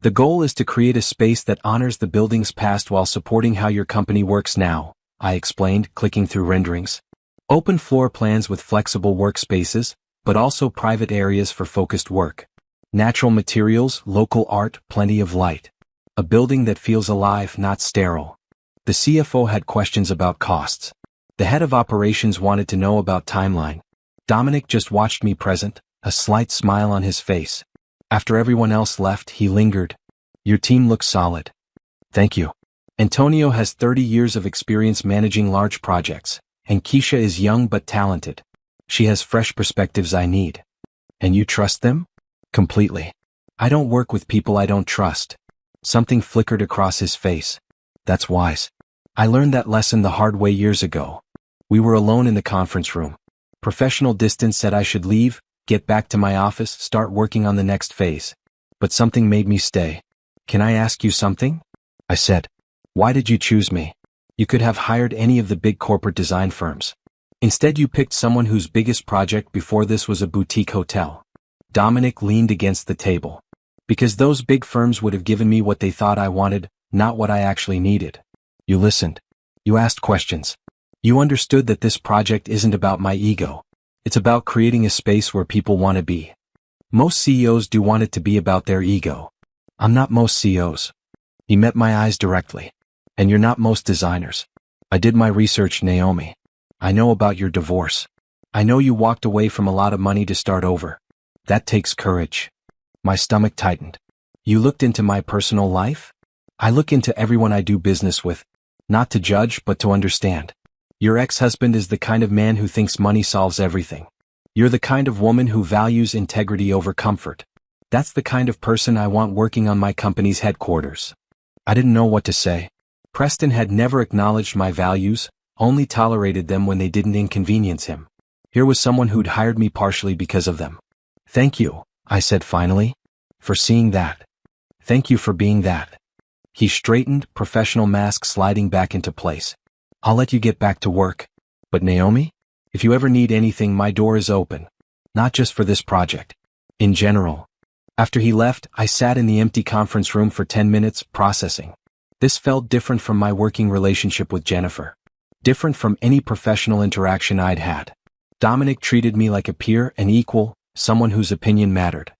The goal is to create a space that honors the building's past while supporting how your company works now, I explained, clicking through renderings. Open floor plans with flexible workspaces, but also private areas for focused work. Natural materials, local art, plenty of light. A building that feels alive, not sterile. The CFO had questions about costs. The head of operations wanted to know about timeline. Dominic just watched me present, a slight smile on his face. After everyone else left, he lingered. Your team looks solid. Thank you. Antonio has 30 years of experience managing large projects, and Keisha is young but talented. She has fresh perspectives I need. And you trust them? Completely. I don't work with people I don't trust. Something flickered across his face. That's wise. I learned that lesson the hard way years ago. We were alone in the conference room. Professional distance said I should leave, get back to my office, start working on the next phase. But something made me stay. Can I ask you something? I said. Why did you choose me? You could have hired any of the big corporate design firms. Instead you picked someone whose biggest project before this was a boutique hotel. Dominic leaned against the table. Because those big firms would have given me what they thought I wanted, not what I actually needed. You listened. You asked questions. You understood that this project isn't about my ego. It's about creating a space where people want to be. Most CEOs do want it to be about their ego. I'm not most CEOs. He met my eyes directly. And you're not most designers. I did my research, Naomi. I know about your divorce. I know you walked away from a lot of money to start over. That takes courage. My stomach tightened. You looked into my personal life? I look into everyone I do business with. Not to judge, but to understand. Your ex-husband is the kind of man who thinks money solves everything. You're the kind of woman who values integrity over comfort. That's the kind of person I want working on my company's headquarters. I didn't know what to say. Preston had never acknowledged my values, only tolerated them when they didn't inconvenience him. Here was someone who'd hired me partially because of them. Thank you, I said finally, for seeing that. Thank you for being that. He straightened, professional mask sliding back into place. I'll let you get back to work. But Naomi, if you ever need anything, my door is open. Not just for this project. In general. After he left, I sat in the empty conference room for 10 minutes, processing. This felt different from my working relationship with Jennifer. Different from any professional interaction I'd had. Dominic treated me like a peer, an equal, someone whose opinion mattered.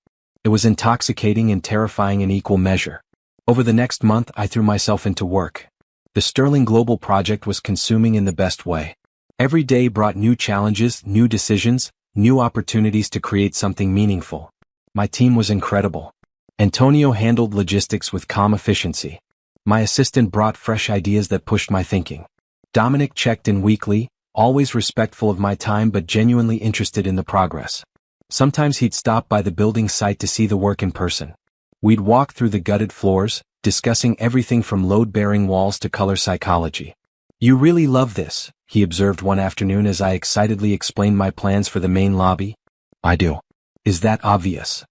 It was intoxicating and terrifying in equal measure. Over the next month, I threw myself into work. The Sterling Global project was consuming in the best way. Every day brought new challenges, new decisions, new opportunities to create something meaningful. My team was incredible. Antonio handled logistics with calm efficiency. My assistant brought fresh ideas that pushed my thinking. Dominic checked in weekly, always respectful of my time but genuinely interested in the progress. Sometimes he'd stop by the building site to see the work in person. We'd walk through the gutted floors, discussing everything from load-bearing walls to color psychology. "You really love this," he observed one afternoon as I excitedly explained my plans for the main lobby. "I do." "Is that obvious?"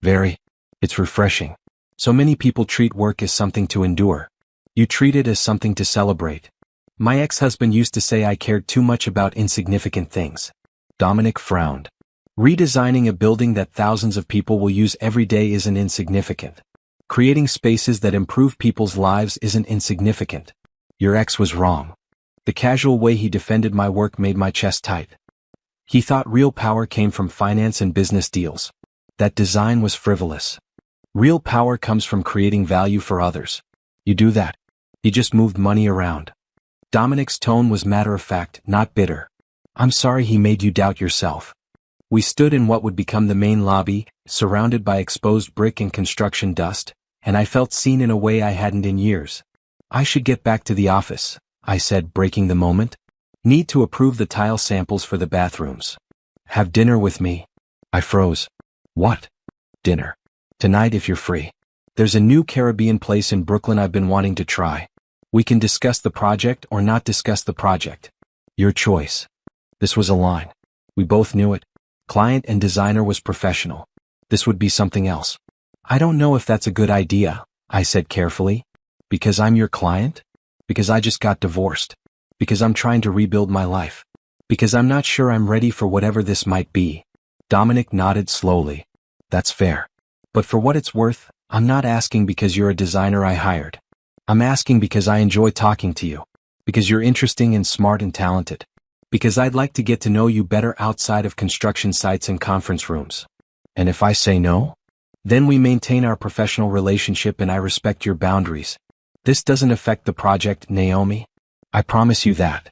"Very. It's refreshing. So many people treat work as something to endure. You treat it as something to celebrate." My ex-husband used to say I cared too much about insignificant things. Dominic frowned. "Redesigning a building that thousands of people will use every day isn't insignificant. Creating spaces that improve people's lives isn't insignificant. Your ex was wrong." The casual way he defended my work made my chest tight. He thought real power came from finance and business deals. That design was frivolous. Real power comes from creating value for others. You do that. He just moved money around. Dominic's tone was matter-of-fact, not bitter. "I'm sorry he made you doubt yourself." We stood in what would become the main lobby, surrounded by exposed brick and construction dust, and I felt seen in a way I hadn't in years. "I should get back to the office," I said, breaking the moment. "Need to approve the tile samples for the bathrooms." "Have dinner with me." I froze. "What?" "Dinner. Tonight if you're free. There's a new Caribbean place in Brooklyn I've been wanting to try. We can discuss the project or not discuss the project. Your choice." This was a line. We both knew it. Client and designer was professional. This would be something else. "I don't know if that's a good idea," I said carefully. "Because I'm your client? Because I just got divorced? Because I'm trying to rebuild my life? Because I'm not sure I'm ready for whatever this might be?" Dominic nodded slowly. "That's fair. But for what it's worth, I'm not asking because you're a designer I hired. I'm asking because I enjoy talking to you. Because you're interesting and smart and talented. Because I'd like to get to know you better outside of construction sites and conference rooms. And if I say no? Then we maintain our professional relationship and I respect your boundaries. This doesn't affect the project, Naomi. I promise you that."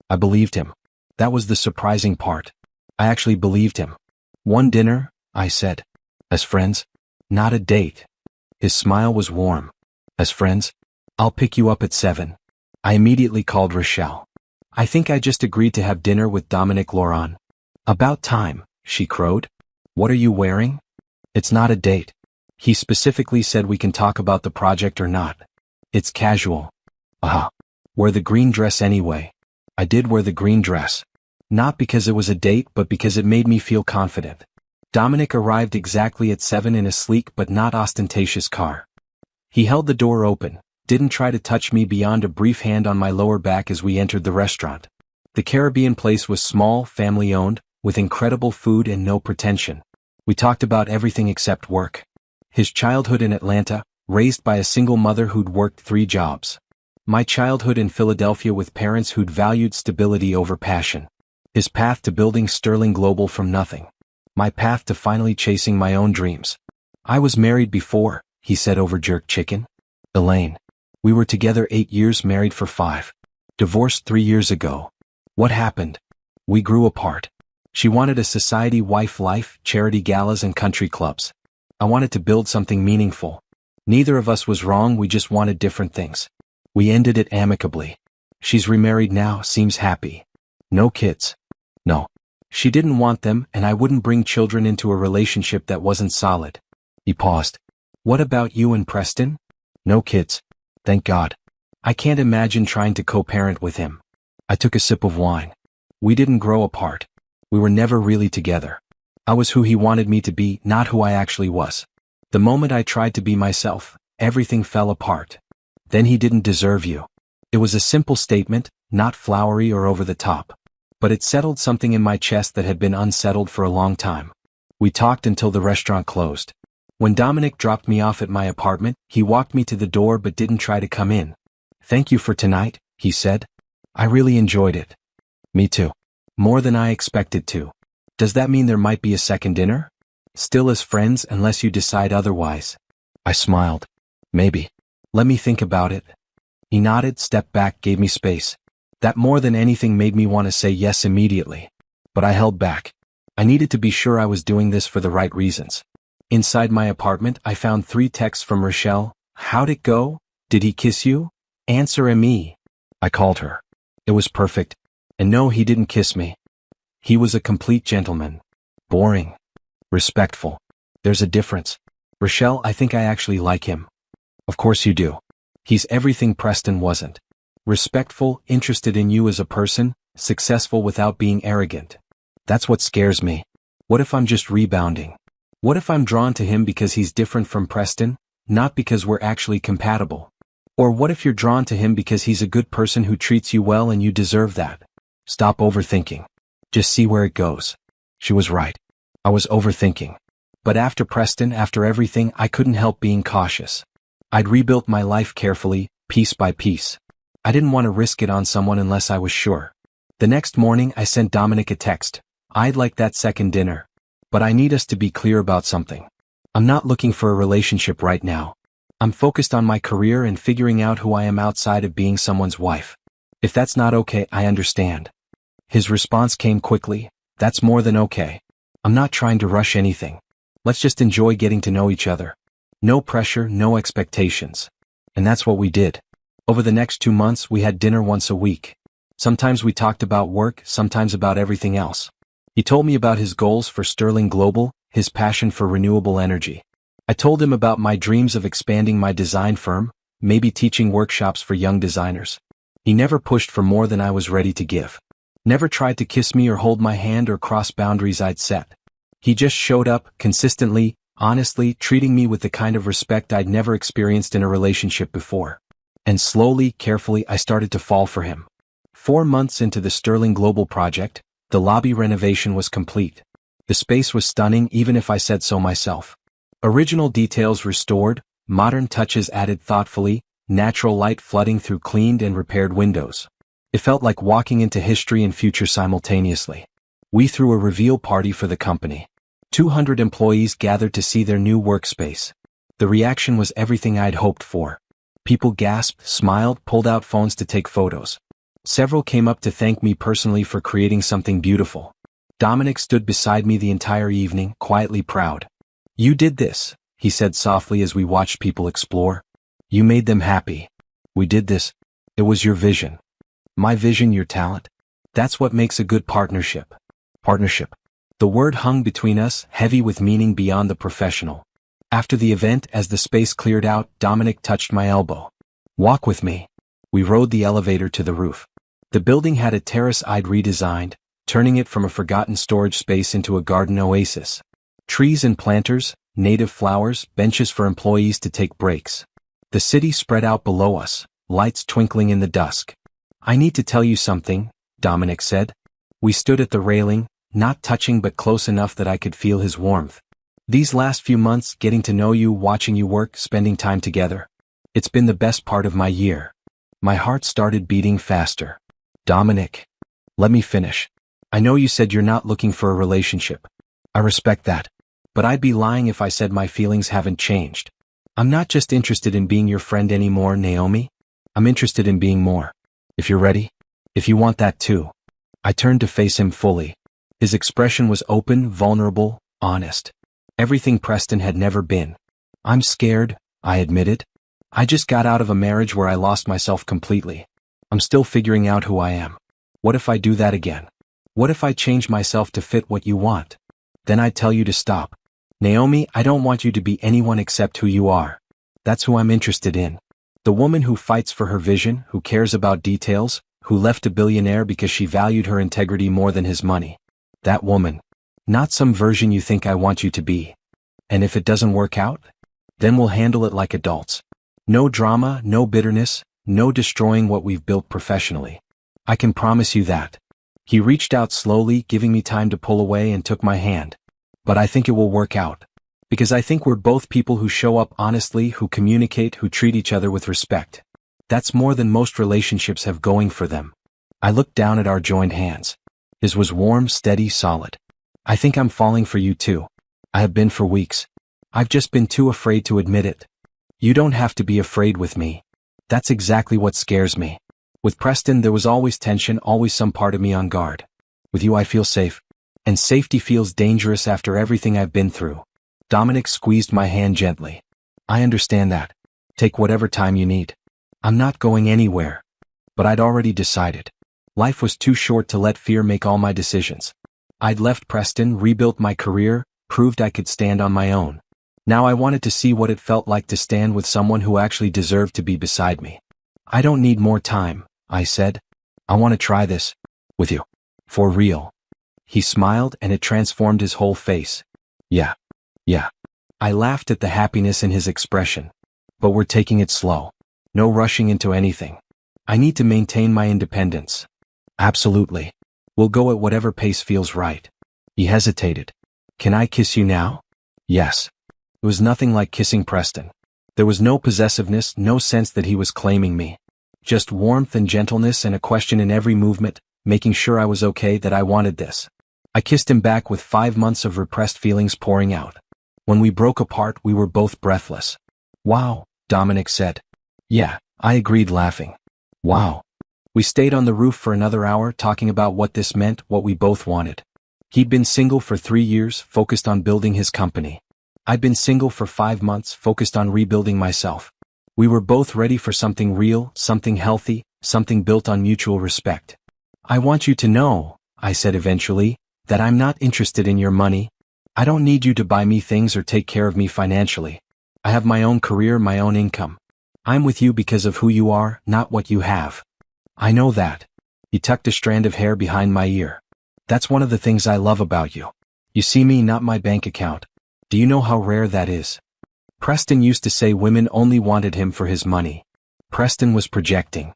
I believed him. That was the surprising part. I actually believed him. "One dinner," I said. "As friends? Not a date." His smile was warm. "As friends? I'll pick you up at 7. I immediately called Rochelle. "I think I just agreed to have dinner with Dominic Laurent." "About time," she crowed. "What are you wearing?" "It's not a date. He specifically said we can talk about the project or not. It's casual." "Ah. Wear the green dress anyway." I did wear the green dress. Not because it was a date but because it made me feel confident. Dominic arrived exactly at 7 in a sleek but not ostentatious car. He held the door open, didn't try to touch me beyond a brief hand on my lower back as we entered the restaurant. The Caribbean place was small, family-owned, with incredible food and no pretension. We talked about everything except work. His childhood in Atlanta, raised by a single mother who'd worked 3 jobs. My childhood in Philadelphia with parents who'd valued stability over passion. His path to building Sterling Global from nothing. My path to finally chasing my own dreams. "I was married before," he said over jerk chicken. "Elaine. We were together 8 years, married for 5. Divorced 3 years ago. What happened? We grew apart. She wanted a society wife life, charity galas and country clubs. I wanted to build something meaningful. Neither of us was wrong, we just wanted different things. We ended it amicably. She's remarried now, seems happy. No kids. No. She didn't want them, and I wouldn't bring children into a relationship that wasn't solid." He paused. "What about you and Preston?" "No kids. Thank God. I can't imagine trying to co-parent with him." I took a sip of wine. "We didn't grow apart. We were never really together. I was who he wanted me to be, not who I actually was. The moment I tried to be myself, everything fell apart. Then he didn't deserve you." It was a simple statement, not flowery or over the top. But it settled something in my chest that had been unsettled for a long time. We talked until the restaurant closed. When Dominic dropped me off at my apartment, he walked me to the door but didn't try to come in. "Thank you for tonight," he said. "I really enjoyed it." "Me too. More than I expected to." "Does that mean there might be a second dinner?" "Still as friends unless you decide otherwise." I smiled. "Maybe. Let me think about it." He nodded, stepped back, gave me space. That more than anything made me want to say yes immediately. But I held back. I needed to be sure I was doing this for the right reasons. Inside my apartment, I found 3 texts from Rochelle. How'd it go? Did he kiss you? Answer me. I called her. It was perfect. And no, he didn't kiss me. He was a complete gentleman. Boring. Respectful. There's a difference. Rochelle, I think I actually like him. Of course you do. He's everything Preston wasn't. Respectful, interested in you as a person, successful without being arrogant. That's what scares me. What if I'm just rebounding? What if I'm drawn to him because he's different from Preston, not because we're actually compatible? Or what if you're drawn to him because he's a good person who treats you well and you deserve that? Stop overthinking. Just see where it goes. She was right. I was overthinking. But after Preston, after everything, I couldn't help being cautious. I'd rebuilt my life carefully, piece by piece. I didn't want to risk it on someone unless I was sure. The next morning, I sent Dominic a text. I'd like that second dinner. But I need us to be clear about something. I'm not looking for a relationship right now. I'm focused on my career and figuring out who I am outside of being someone's wife. If that's not okay, I understand. His response came quickly. That's more than okay. I'm not trying to rush anything. Let's just enjoy getting to know each other. No pressure, no expectations. And that's what we did. Over the next 2 months, we had dinner once a week. Sometimes we talked about work, sometimes about everything else. He told me about his goals for Sterling Global, his passion for renewable energy. I told him about my dreams of expanding my design firm, maybe teaching workshops for young designers. He never pushed for more than I was ready to give. Never tried to kiss me or hold my hand or cross boundaries I'd set. He just showed up, consistently, honestly, treating me with the kind of respect I'd never experienced in a relationship before. And slowly, carefully, I started to fall for him. 4 months into the Sterling Global project, the lobby renovation was complete. The space was stunning, even if I said so myself. Original details restored, modern touches added thoughtfully, natural light flooding through cleaned and repaired windows. It felt like walking into history and future simultaneously. We threw a reveal party for the company. 200 employees gathered to see their new workspace. The reaction was everything I'd hoped for. People gasped, smiled, pulled out phones to take photos. Several came up to thank me personally for creating something beautiful. Dominic stood beside me the entire evening, quietly proud. You did this, he said softly as we watched people explore. You made them happy. We did this. It was your vision. My vision, your talent. That's what makes a good partnership. Partnership. The word hung between us, heavy with meaning beyond the professional. After the event, as the space cleared out, Dominic touched my elbow. Walk with me. We rode the elevator to the roof. The building had a terrace I'd redesigned, turning it from a forgotten storage space into a garden oasis. Trees and planters, native flowers, benches for employees to take breaks. The city spread out below us, lights twinkling in the dusk. I need to tell you something, Dominic said. We stood at the railing, not touching but close enough that I could feel his warmth. These last few months, getting to know you, watching you work, spending time together. It's been the best part of my year. My heart started beating faster. Dominic. Let me finish. I know you said you're not looking for a relationship. I respect that. But I'd be lying if I said my feelings haven't changed. I'm not just interested in being your friend anymore, Naomi. I'm interested in being more. If you're ready. If you want that too. I turned to face him fully. His expression was open, vulnerable, honest. Everything Preston had never been. I'm scared, I admitted. I just got out of a marriage where I lost myself completely. I'm still figuring out who I am. What if I do that again? What if I change myself to fit what you want? Then I'd tell you to stop. Naomi, I don't want you to be anyone except who you are. That's who I'm interested in. The woman who fights for her vision, who cares about details, who left a billionaire because she valued her integrity more than his money. That woman. Not some version you think I want you to be. And if it doesn't work out? Then we'll handle it like adults. No drama, no bitterness, no destroying what we've built professionally. I can promise you that. He reached out slowly, giving me time to pull away, and took my hand. But I think it will work out. Because I think we're both people who show up honestly, who communicate, who treat each other with respect. That's more than most relationships have going for them. I looked down at our joined hands. His was warm, steady, solid. I think I'm falling for you too. I have been for weeks. I've just been too afraid to admit it. You don't have to be afraid with me. That's exactly what scares me. With Preston there was always tension, always some part of me on guard. With you I feel safe. And safety feels dangerous after everything I've been through. Dominic squeezed my hand gently. I understand that. Take whatever time you need. I'm not going anywhere. But I'd already decided. Life was too short to let fear make all my decisions. I'd left Preston, rebuilt my career, proved I could stand on my own. Now I wanted to see what it felt like to stand with someone who actually deserved to be beside me. I don't need more time, I said. I want to try this. With you. For real. He smiled and it transformed his whole face. Yeah. I laughed at the happiness in his expression. But we're taking it slow. No rushing into anything. I need to maintain my independence. Absolutely. We'll go at whatever pace feels right. He hesitated. Can I kiss you now? Yes. It was nothing like kissing Preston. There was no possessiveness, no sense that he was claiming me. Just warmth and gentleness and a question in every movement, making sure I was okay, that I wanted this. I kissed him back with 5 months of repressed feelings pouring out. When we broke apart, we were both breathless. Wow, Dominic said. Yeah, I agreed, laughing. Wow. We stayed on the roof for another hour talking about what this meant, what we both wanted. He'd been single for 3 years, focused on building his company. I'd been single for 5 months, focused on rebuilding myself. We were both ready for something real, something healthy, something built on mutual respect. I want you to know, I said eventually, that I'm not interested in your money. I don't need you to buy me things or take care of me financially. I have my own career, my own income. I'm with you because of who you are, not what you have. I know that. He tucked a strand of hair behind my ear. That's one of the things I love about you. You see me, not my bank account. Do you know how rare that is? Preston used to say women only wanted him for his money. Preston was projecting.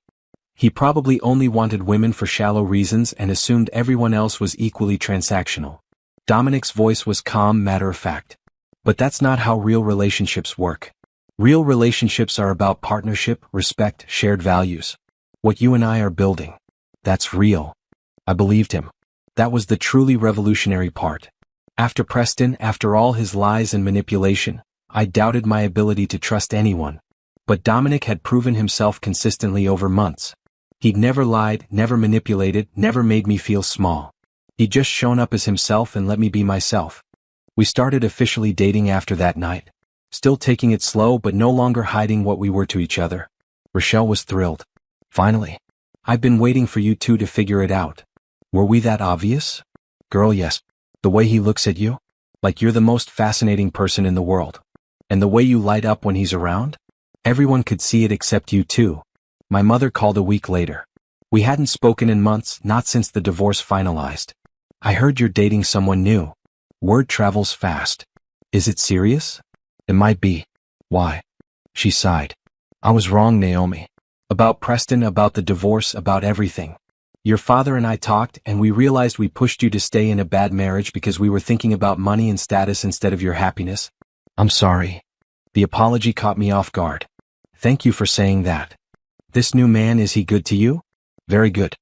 He probably only wanted women for shallow reasons and assumed everyone else was equally transactional. Dominic's voice was calm, matter-of-fact. But that's not how real relationships work. Real relationships are about partnership, respect, shared values. What you and I are building. That's real. I believed him. That was the truly revolutionary part. After Preston, after all his lies and manipulation, I doubted my ability to trust anyone. But Dominic had proven himself consistently over months. He'd never lied, never manipulated, never made me feel small. He'd just shown up as himself and let me be myself. We started officially dating after that night. Still taking it slow but no longer hiding what we were to each other. Rochelle was thrilled. Finally. I've been waiting for you two to figure it out. Were we that obvious? Girl, yes. The way he looks at you? Like you're the most fascinating person in the world. And the way you light up when he's around? Everyone could see it except you two. My mother called a week later. We hadn't spoken in months, not since the divorce finalized. I heard you're dating someone new. Word travels fast. Is it serious? It might be. Why? She sighed. I was wrong, Naomi. About Preston, about the divorce, about everything. Your father and I talked and we realized we pushed you to stay in a bad marriage because we were thinking about money and status instead of your happiness. I'm sorry. The apology caught me off guard. Thank you for saying that. This new man, is he good to you? Very good.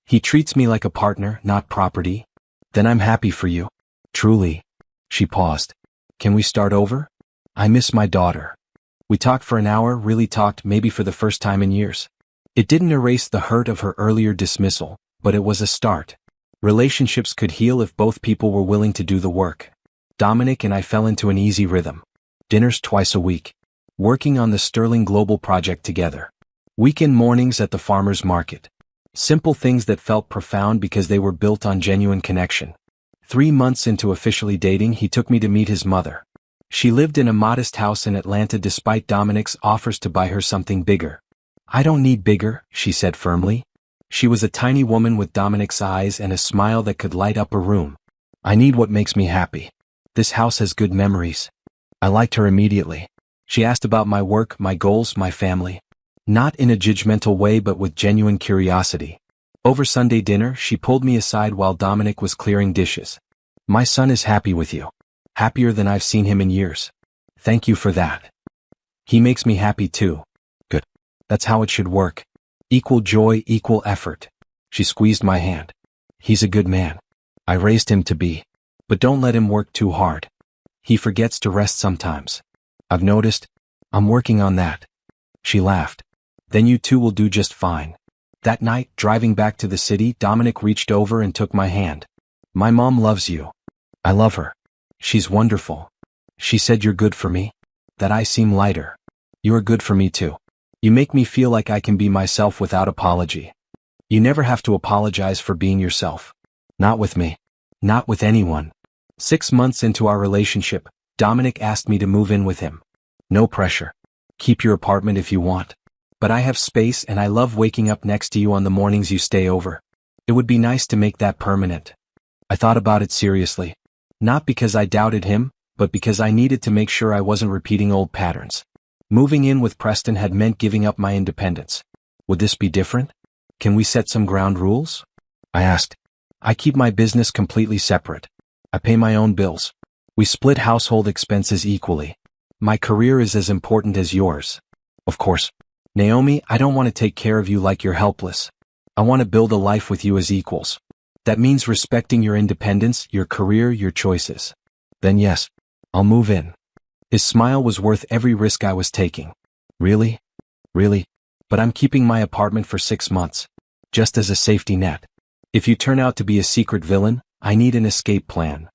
He treats me like a partner, not property. Then I'm happy for you. Truly. She paused. Can we start over? I miss my daughter. We talked for an hour, really talked, maybe for the first time in years. It didn't erase the hurt of her earlier dismissal, but it was a start. Relationships could heal if both people were willing to do the work. Dominic and I fell into an easy rhythm. Dinners twice a week. Working on the Sterling Global project together. Weekend mornings at the farmer's market. Simple things that felt profound because they were built on genuine connection. 3 months into officially dating, he took me to meet his mother. She lived in a modest house in Atlanta despite Dominic's offers to buy her something bigger. I don't need bigger, she said firmly. She was a tiny woman with Dominic's eyes and a smile that could light up a room. I need what makes me happy. This house has good memories. I liked her immediately. She asked about my work, my goals, my family. Not in a judgmental way but with genuine curiosity. Over Sunday dinner, she pulled me aside while Dominic was clearing dishes. My son is happy with you. Happier than I've seen him in years. Thank you for that. He makes me happy too. Good. That's how it should work. Equal joy, equal effort. She squeezed my hand. He's a good man. I raised him to be. But don't let him work too hard. He forgets to rest sometimes. I've noticed. I'm working on that. She laughed. Then you two will do just fine. That night, driving back to the city, Dominic reached over and took my hand. My mom loves you. I love her. She's wonderful. She said you're good for me. That I seem lighter. You're good for me too. You make me feel like I can be myself without apology. You never have to apologize for being yourself. Not with me. Not with anyone. 6 months into our relationship, Dominic asked me to move in with him. No pressure. Keep your apartment if you want. But I have space and I love waking up next to you on the mornings you stay over. It would be nice to make that permanent. I thought about it seriously. Not because I doubted him, but because I needed to make sure I wasn't repeating old patterns. Moving in with Preston had meant giving up my independence. Would this be different? Can we set some ground rules? I asked. I keep my business completely separate. I pay my own bills. We split household expenses equally. My career is as important as yours. Of course. Naomi, I don't want to take care of you like you're helpless. I want to build a life with you as equals. That means respecting your independence, your career, your choices. Then yes, I'll move in. His smile was worth every risk I was taking. Really? Really? But I'm keeping my apartment for 6 months. Just as a safety net. If you turn out to be a secret villain, I need an escape plan.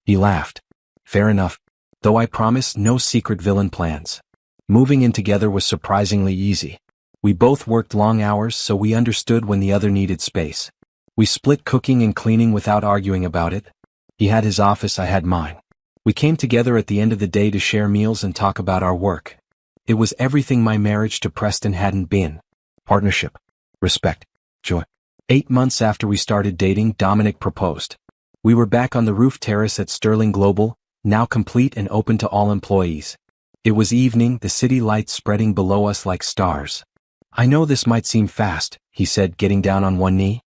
He laughed. Fair enough. Though I promise no secret villain plans. Moving in together was surprisingly easy. We both worked long hours so we understood when the other needed space. We split cooking and cleaning without arguing about it. He had his office, I had mine. We came together at the end of the day to share meals and talk about our work. It was everything my marriage to Preston hadn't been. Partnership. Respect. Joy. 8 months after we started dating, Dominic proposed. We were back on the roof terrace at Sterling Global, now complete and open to all employees. It was evening, the city lights spreading below us like stars. I know this might seem fast, he said, getting down on one knee.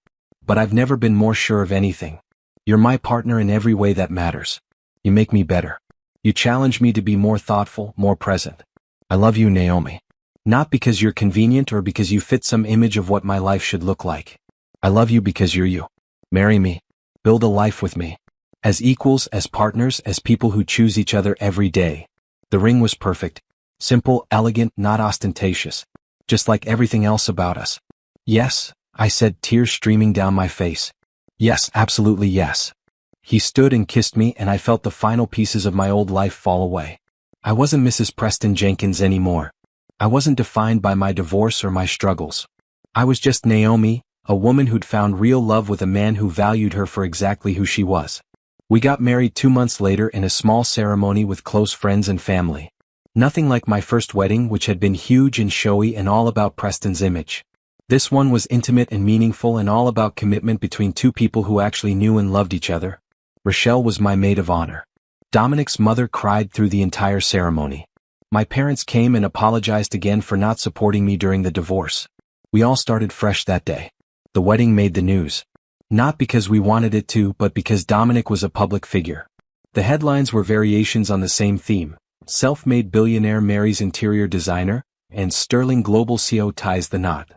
But I've never been more sure of anything. You're my partner in every way that matters. You make me better. You challenge me to be more thoughtful, more present. I love you, Naomi. Not because you're convenient or because you fit some image of what my life should look like. I love you because you're you. Marry me. Build a life with me. As equals, as partners, as people who choose each other every day. The ring was perfect. Simple, elegant, not ostentatious. Just like everything else about us. Yes, I said, tears streaming down my face. Yes, absolutely yes. He stood and kissed me and I felt the final pieces of my old life fall away. I wasn't Mrs. Preston Jenkins anymore. I wasn't defined by my divorce or my struggles. I was just Naomi, a woman who'd found real love with a man who valued her for exactly who she was. We got married 2 months later in a small ceremony with close friends and family. Nothing like my first wedding, which had been huge and showy and all about Preston's image. This one was intimate and meaningful and all about commitment between two people who actually knew and loved each other. Rochelle was my maid of honor. Dominic's mother cried through the entire ceremony. My parents came and apologized again for not supporting me during the divorce. We all started fresh that day. The wedding made the news. Not because we wanted it to, but because Dominic was a public figure. The headlines were variations on the same theme. Self-made billionaire marries interior designer, and Sterling Global CEO ties the knot.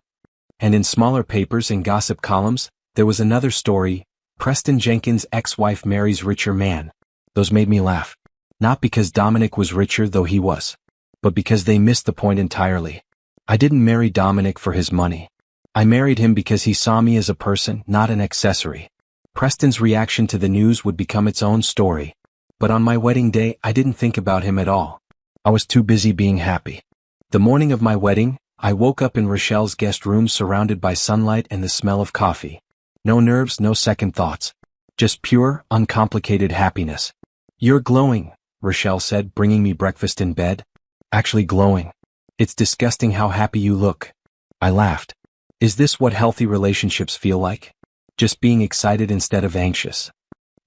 And in smaller papers and gossip columns, there was another story, Preston Jenkins' ex-wife marries richer man. Those made me laugh. Not because Dominic was richer, though he was. But because they missed the point entirely. I didn't marry Dominic for his money. I married him because he saw me as a person, not an accessory. Preston's reaction to the news would become its own story. But on my wedding day, I didn't think about him at all. I was too busy being happy. The morning of my wedding, I woke up in Rochelle's guest room surrounded by sunlight and the smell of coffee. No nerves, no second thoughts. Just pure, uncomplicated happiness. You're glowing, Rochelle said, bringing me breakfast in bed. Actually glowing. It's disgusting how happy you look. I laughed. Is this what healthy relationships feel like? Just being excited instead of anxious.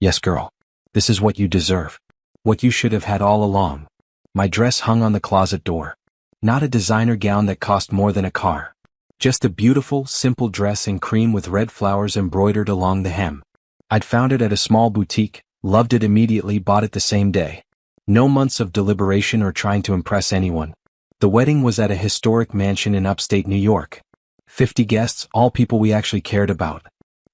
Yes, girl. This is what you deserve. What you should have had all along. My dress hung on the closet door. Not a designer gown that cost more than a car. Just a beautiful, simple dress in cream with red flowers embroidered along the hem. I'd found it at a small boutique, loved it immediately, bought it the same day. No months of deliberation or trying to impress anyone. The wedding was at a historic mansion in upstate New York. 50 guests, all people we actually cared about.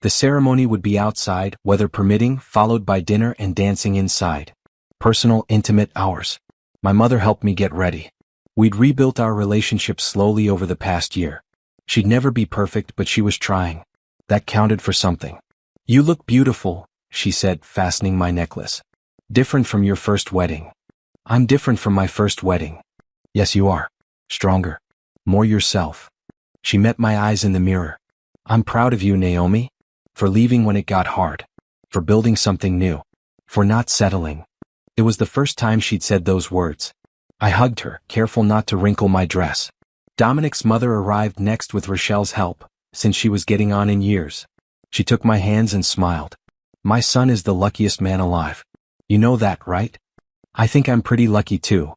The ceremony would be outside, weather permitting, followed by dinner and dancing inside. Personal, intimate hours. My mother helped me get ready. We'd rebuilt our relationship slowly over the past year. She'd never be perfect, but she was trying. That counted for something. You look beautiful, she said, fastening my necklace. Different from your first wedding. I'm different from my first wedding. Yes, you are. Stronger. More yourself. She met my eyes in the mirror. I'm proud of you, Naomi. For leaving when it got hard. For building something new. For not settling. It was the first time she'd said those words. I hugged her, careful not to wrinkle my dress. Dominic's mother arrived next with Rochelle's help, since she was getting on in years. She took my hands and smiled. My son is the luckiest man alive. You know that, right? I think I'm pretty lucky too.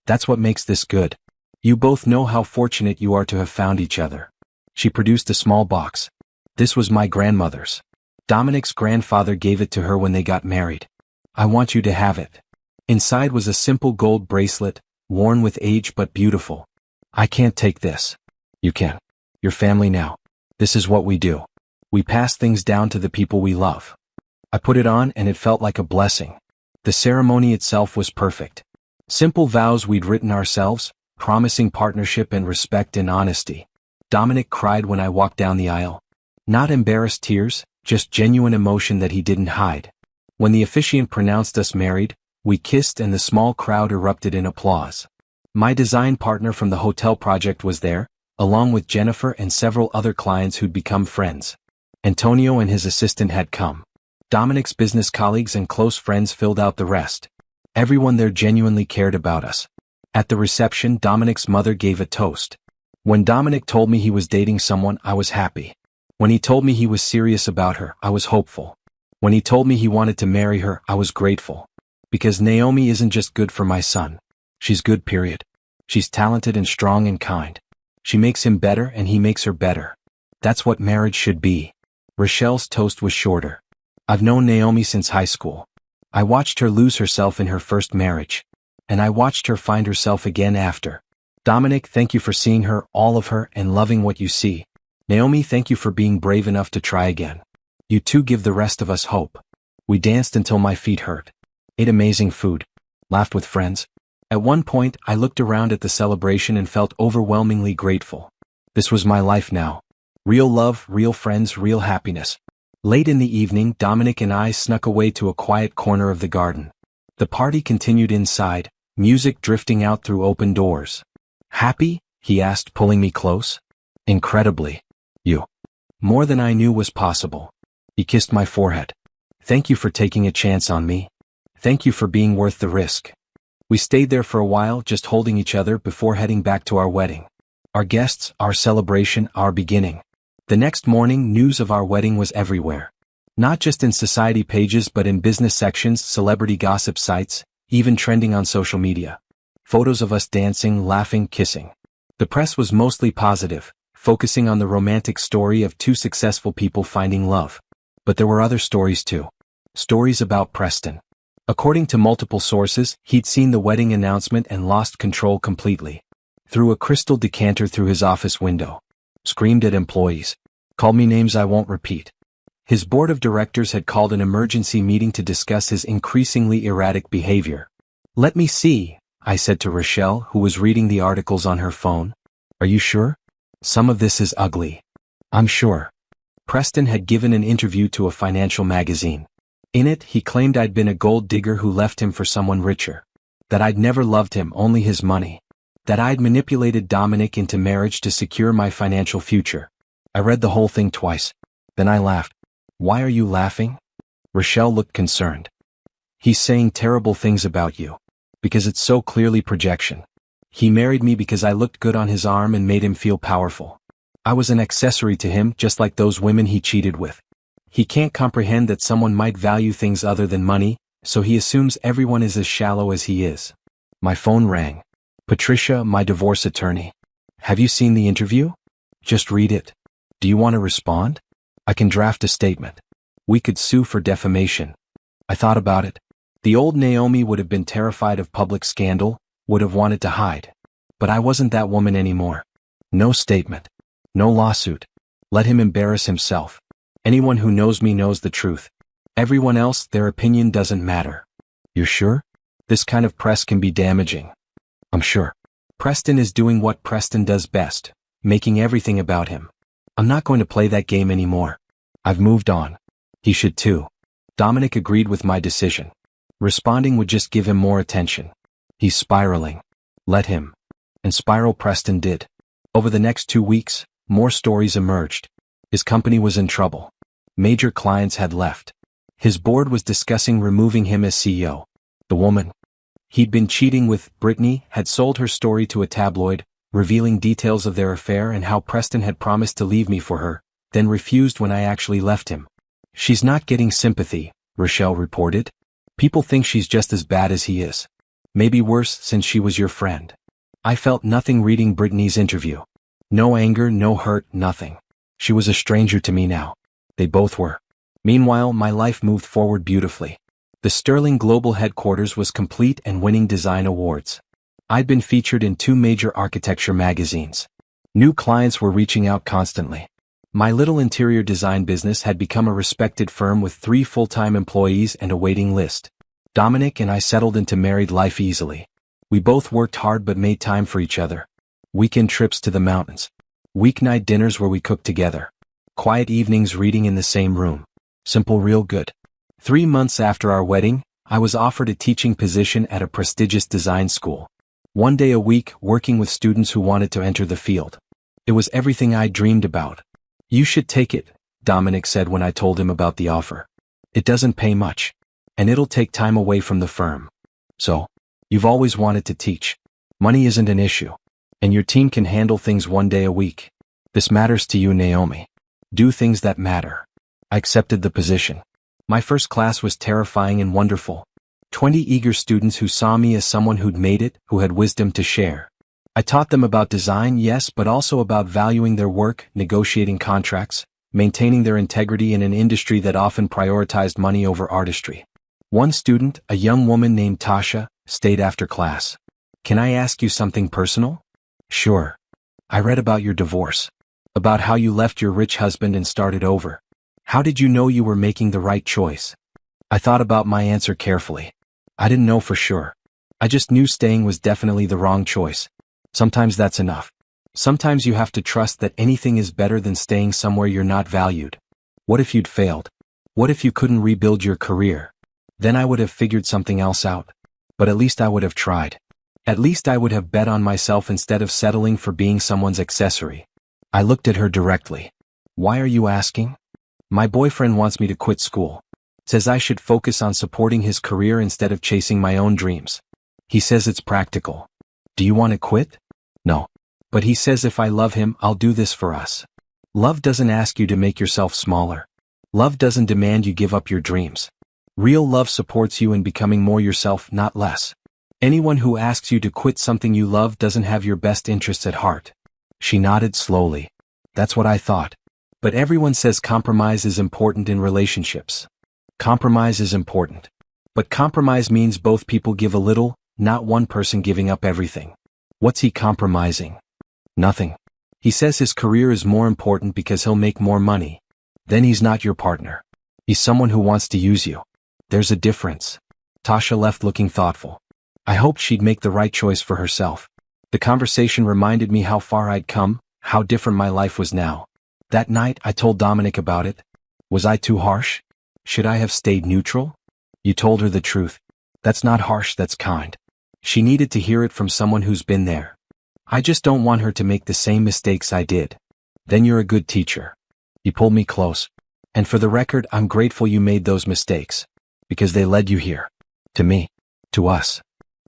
That's what makes this good. You both know how fortunate you are to have found each other. She produced a small box. This was my grandmother's. Dominic's grandfather gave it to her when they got married. I want you to have it. Inside was a simple gold bracelet, worn with age but beautiful. I can't take this. You can. Your family now. This is what we do. We pass things down to the people we love. I put it on and it felt like a blessing. The ceremony itself was perfect. Simple vows we'd written ourselves, promising partnership and respect and honesty. Dominic cried when I walked down the aisle. Not embarrassed tears, just genuine emotion that he didn't hide. When the officiant pronounced us married, we kissed and the small crowd erupted in applause. My design partner from the hotel project was there, along with Jennifer and several other clients who'd become friends. Antonio and his assistant had come. Dominic's business colleagues and close friends filled out the rest. Everyone there genuinely cared about us. At the reception, Dominic's mother gave a toast. When Dominic told me he was dating someone, I was happy. When he told me he was serious about her, I was hopeful. When he told me he wanted to marry her, I was grateful. Because Naomi isn't just good for my son. She's good, period. She's talented and strong and kind. She makes him better and he makes her better. That's what marriage should be. Rochelle's toast was shorter. I've known Naomi since high school. I watched her lose herself in her first marriage. And I watched her find herself again after. Dominic, thank you for seeing her, all of her, and loving what you see. Naomi, thank you for being brave enough to try again. You two give the rest of us hope. We danced until my feet hurt. Ate amazing food. Laughed with friends. At one point, I looked around at the celebration and felt overwhelmingly grateful. This was my life now. Real love, real friends, real happiness. Late in the evening, Dominic and I snuck away to a quiet corner of the garden. The party continued inside, music drifting out through open doors. Happy? He asked, pulling me close. Incredibly. You. More than I knew was possible. He kissed my forehead. Thank you for taking a chance on me. Thank you for being worth the risk. We stayed there for a while, just holding each other before heading back to our wedding. Our guests, our celebration, our beginning. The next morning, news of our wedding was everywhere. Not just in society pages but in business sections, celebrity gossip sites, even trending on social media. Photos of us dancing, laughing, kissing. The press was mostly positive, focusing on the romantic story of two successful people finding love. But there were other stories too. Stories about Preston. According to multiple sources, he'd seen the wedding announcement and lost control completely. Threw a crystal decanter through his office window. Screamed at employees. Called me names I won't repeat. His board of directors had called an emergency meeting to discuss his increasingly erratic behavior. Let me see, I said to Rochelle, who was reading the articles on her phone. Are you sure? Some of this is ugly. I'm sure. Preston had given an interview to a financial magazine. In it, he claimed I'd been a gold digger who left him for someone richer. That I'd never loved him, only his money. That I'd manipulated Dominic into marriage to secure my financial future. I read the whole thing twice. Then I laughed. Why are you laughing? Rochelle looked concerned. He's saying terrible things about you. Because it's so clearly projection. He married me because I looked good on his arm and made him feel powerful. I was an accessory to him, just like those women he cheated with. He can't comprehend that someone might value things other than money, so he assumes everyone is as shallow as he is. My phone rang. Patricia, my divorce attorney. Have you seen the interview? Just read it. Do you want to respond? I can draft a statement. We could sue for defamation. I thought about it. The old Naomi would have been terrified of public scandal, would have wanted to hide. But I wasn't that woman anymore. No statement. No lawsuit. Let him embarrass himself. Anyone who knows me knows the truth. Everyone else, their opinion doesn't matter. You're sure? This kind of press can be damaging. I'm sure. Preston is doing what Preston does best, making everything about him. I'm not going to play that game anymore. I've moved on. He should too. Dominic agreed with my decision. Responding would just give him more attention. He's spiraling. Let him. And spiral Preston did. Over the next 2 weeks, more stories emerged. His company was in trouble. Major clients had left. His board was discussing removing him as CEO. The woman he'd been cheating with, Brittany, had sold her story to a tabloid, revealing details of their affair and how Preston had promised to leave me for her, then refused when I actually left him. She's not getting sympathy, Rochelle reported. People think she's just as bad as he is. Maybe worse since she was your friend. I felt nothing reading Brittany's interview. No anger, no hurt, nothing. She was a stranger to me now. They both were. Meanwhile, my life moved forward beautifully. The Sterling Global headquarters was complete and winning design awards. I'd been featured in 2 major architecture magazines. New clients were reaching out constantly. My little interior design business had become a respected firm with 3 full-time employees and a waiting list. Dominic and I settled into married life easily. We both worked hard but made time for each other. Weekend trips to the mountains. Weeknight dinners where we cooked together. Quiet evenings reading in the same room. Simple, real good. 3 months after our wedding, I was offered a teaching position at a prestigious design school. 1 day a week, working with students who wanted to enter the field. It was everything I dreamed about. You should take it, Dominic said when I told him about the offer. It doesn't pay much. And it'll take time away from the firm. So, you've always wanted to teach. Money isn't an issue. And your team can handle things 1 day a week. This matters to you, Naomi. Do things that matter. I accepted the position. My first class was terrifying and wonderful. 20 eager students who saw me as someone who'd made it, who had wisdom to share. I taught them about design, yes, but also about valuing their work, negotiating contracts, maintaining their integrity in an industry that often prioritized money over artistry. One student, a young woman named Tasha, stayed after class. Can I ask you something personal? Sure. I read about your divorce. About how you left your rich husband and started over. How did you know you were making the right choice? I thought about my answer carefully. I didn't know for sure. I just knew staying was definitely the wrong choice. Sometimes that's enough. Sometimes you have to trust that anything is better than staying somewhere you're not valued. What if you'd failed? What if you couldn't rebuild your career? Then I would have figured something else out. But at least I would have tried. At least I would have bet on myself instead of settling for being someone's accessory. I looked at her directly. Why are you asking? My boyfriend wants me to quit school. Says I should focus on supporting his career instead of chasing my own dreams. He says it's practical. Do you want to quit? No. But he says if I love him, I'll do this for us. Love doesn't ask you to make yourself smaller. Love doesn't demand you give up your dreams. Real love supports you in becoming more yourself, not less. Anyone who asks you to quit something you love doesn't have your best interests at heart. She nodded slowly. That's what I thought. But everyone says compromise is important in relationships. Compromise is important. But compromise means both people give a little, not one person giving up everything. What's he compromising? Nothing. He says his career is more important because he'll make more money. Then he's not your partner. He's someone who wants to use you. There's a difference. Tasha left looking thoughtful. I hoped she'd make the right choice for herself. The conversation reminded me how far I'd come, how different my life was now. That night, I told Dominic about it. Was I too harsh? Should I have stayed neutral? You told her the truth. That's not harsh, that's kind. She needed to hear it from someone who's been there. I just don't want her to make the same mistakes I did. Then you're a good teacher. You pulled me close. And for the record, I'm grateful you made those mistakes. Because they led you here. To me. To us.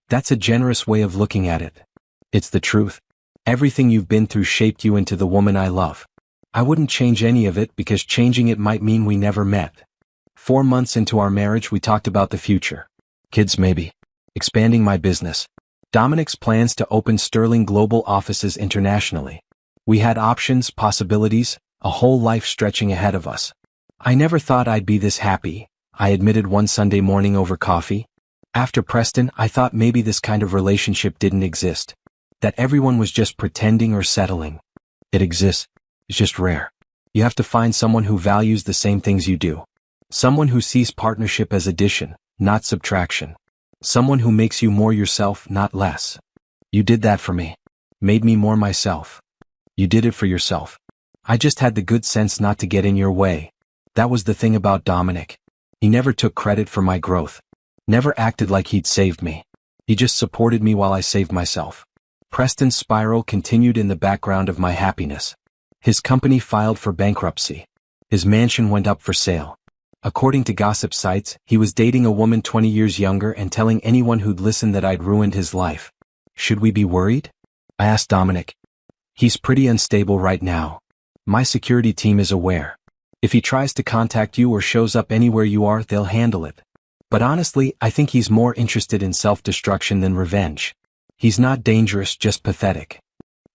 That's a generous way of looking at it. It's the truth. Everything you've been through shaped you into the woman I love. I wouldn't change any of it because changing it might mean we never met. 4 months into our marriage, we talked about the future. Kids maybe. Expanding my business. Dominic's plans to open Sterling Global offices internationally. We had options, possibilities, a whole life stretching ahead of us. I never thought I'd be this happy, I admitted one Sunday morning over coffee. After Preston, I thought maybe this kind of relationship didn't exist. That everyone was just pretending or settling. It exists. It's just rare. You have to find someone who values the same things you do. Someone who sees partnership as addition, not subtraction. Someone who makes you more yourself, not less. You did that for me. Made me more myself. You did it for yourself. I just had the good sense not to get in your way. That was the thing about Dominic. He never took credit for my growth. Never acted like he'd saved me. He just supported me while I saved myself. Preston's spiral continued in the background of my happiness. His company filed for bankruptcy. His mansion went up for sale. According to gossip sites, he was dating a woman 20 years younger and telling anyone who'd listen that I'd ruined his life. Should we be worried? I asked Dominic. He's pretty unstable right now. My security team is aware. If he tries to contact you or shows up anywhere you are, they'll handle it. But honestly, I think he's more interested in self-destruction than revenge. He's not dangerous, just pathetic.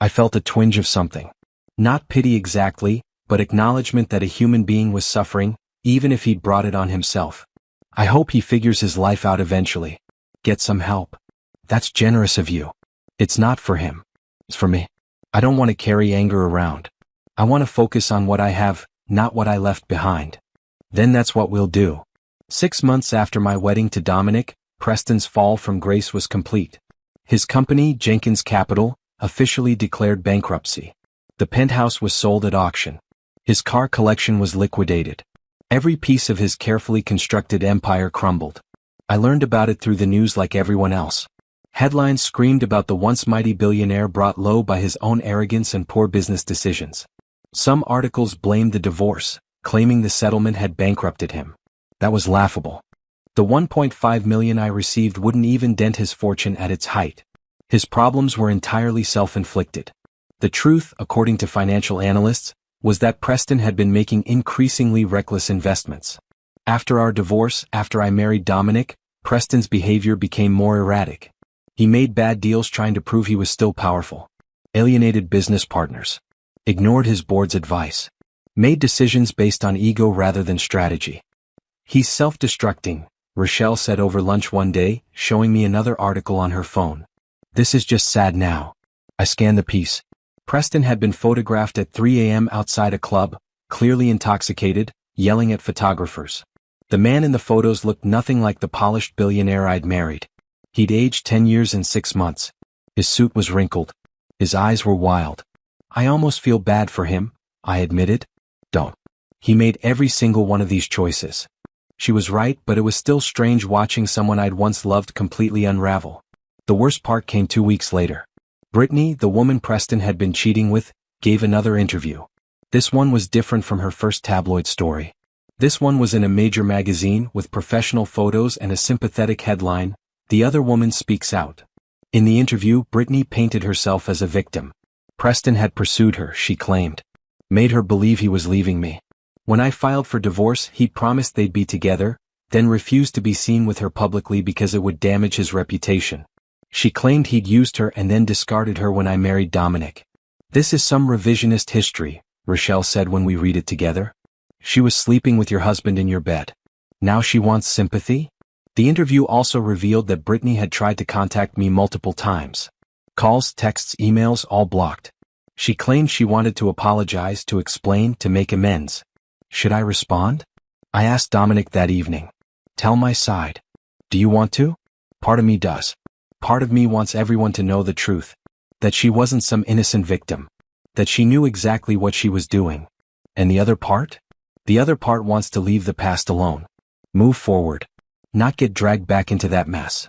I felt a twinge of something. Not pity exactly, but acknowledgement that a human being was suffering, even if he'd brought it on himself. I hope he figures his life out eventually. Get some help. That's generous of you. It's not for him. It's for me. I don't want to carry anger around. I want to focus on what I have, not what I left behind. Then that's what we'll do. 6 months after my wedding to Dominic, Preston's fall from grace was complete. His company, Jenkins Capital, officially declared bankruptcy. The penthouse was sold at auction. His car collection was liquidated. Every piece of his carefully constructed empire crumbled. I learned about it through the news like everyone else. Headlines screamed about the once mighty billionaire brought low by his own arrogance and poor business decisions. Some articles blamed the divorce, claiming the settlement had bankrupted him. That was laughable. The $1.5 million I received wouldn't even dent his fortune at its height. His problems were entirely self-inflicted. The truth, according to financial analysts, was that Preston had been making increasingly reckless investments. After our divorce, after I married Dominic, Preston's behavior became more erratic. He made bad deals trying to prove he was still powerful. Alienated business partners. Ignored his board's advice. Made decisions based on ego rather than strategy. He's self-destructing, Rochelle said over lunch one day, showing me another article on her phone. This is just sad now. I scanned the piece. Preston had been photographed at 3 a.m. outside a club, clearly intoxicated, yelling at photographers. The man in the photos looked nothing like the polished billionaire I'd married. He'd aged 10 years and 6 months. His suit was wrinkled. His eyes were wild. I almost feel bad for him, I admitted. Don't. He made every single one of these choices. She was right, but it was still strange watching someone I'd once loved completely unravel. The worst part came 2 weeks later. Brittany, the woman Preston had been cheating with, gave another interview. This one was different from her first tabloid story. This one was in a major magazine with professional photos and a sympathetic headline, "The Other Woman Speaks Out." In the interview, Brittany painted herself as a victim. Preston had pursued her, she claimed. Made her believe he was leaving me. When I filed for divorce, he promised they'd be together, then refused to be seen with her publicly because it would damage his reputation. She claimed he'd used her and then discarded her when I married Dominic. This is some revisionist history, Rochelle said when we read it together. She was sleeping with your husband in your bed. Now she wants sympathy? The interview also revealed that Brittany had tried to contact me multiple times. Calls, texts, emails, all blocked. She claimed she wanted to apologize, to explain, to make amends. Should I respond? I asked Dominic that evening. Tell my side. Do you want to? Part of me does. Part of me wants everyone to know the truth. That she wasn't some innocent victim. That she knew exactly what she was doing. And the other part? The other part wants to leave the past alone. Move forward. Not get dragged back into that mess.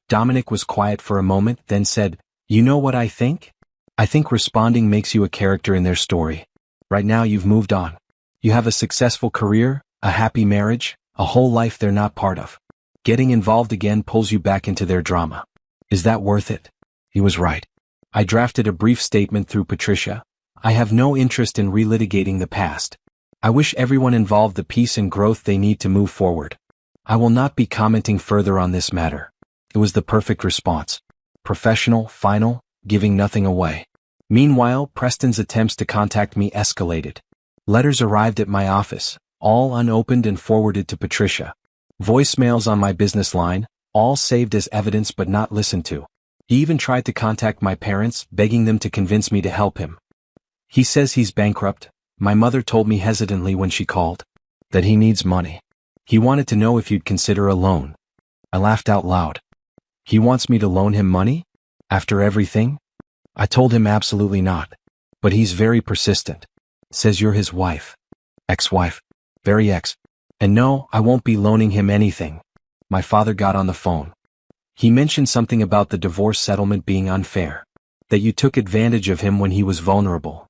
Dominic was quiet for a moment, then said, "You know what I think? I think responding makes you a character in their story. Right now you've moved on. You have a successful career, a happy marriage, a whole life they're not part of. Getting involved again pulls you back into their drama. Is that worth it?" He was right. I drafted a brief statement through Patricia. I have no interest in relitigating the past. I wish everyone involved the peace and growth they need to move forward. I will not be commenting further on this matter. It was the perfect response. Professional, final, giving nothing away. Meanwhile, Preston's attempts to contact me escalated. Letters arrived at my office, all unopened and forwarded to Patricia. Voicemails on my business line, all saved as evidence but not listened to. He even tried to contact my parents, begging them to convince me to help him. He says he's bankrupt, my mother told me hesitantly when she called. That he needs money. He wanted to know if you'd consider a loan. I laughed out loud. He wants me to loan him money? After everything? I told him absolutely not. But he's very persistent. Says you're his wife. Ex-wife. Very ex. And no, I won't be loaning him anything. My father got on the phone. He mentioned something about the divorce settlement being unfair. That you took advantage of him when he was vulnerable.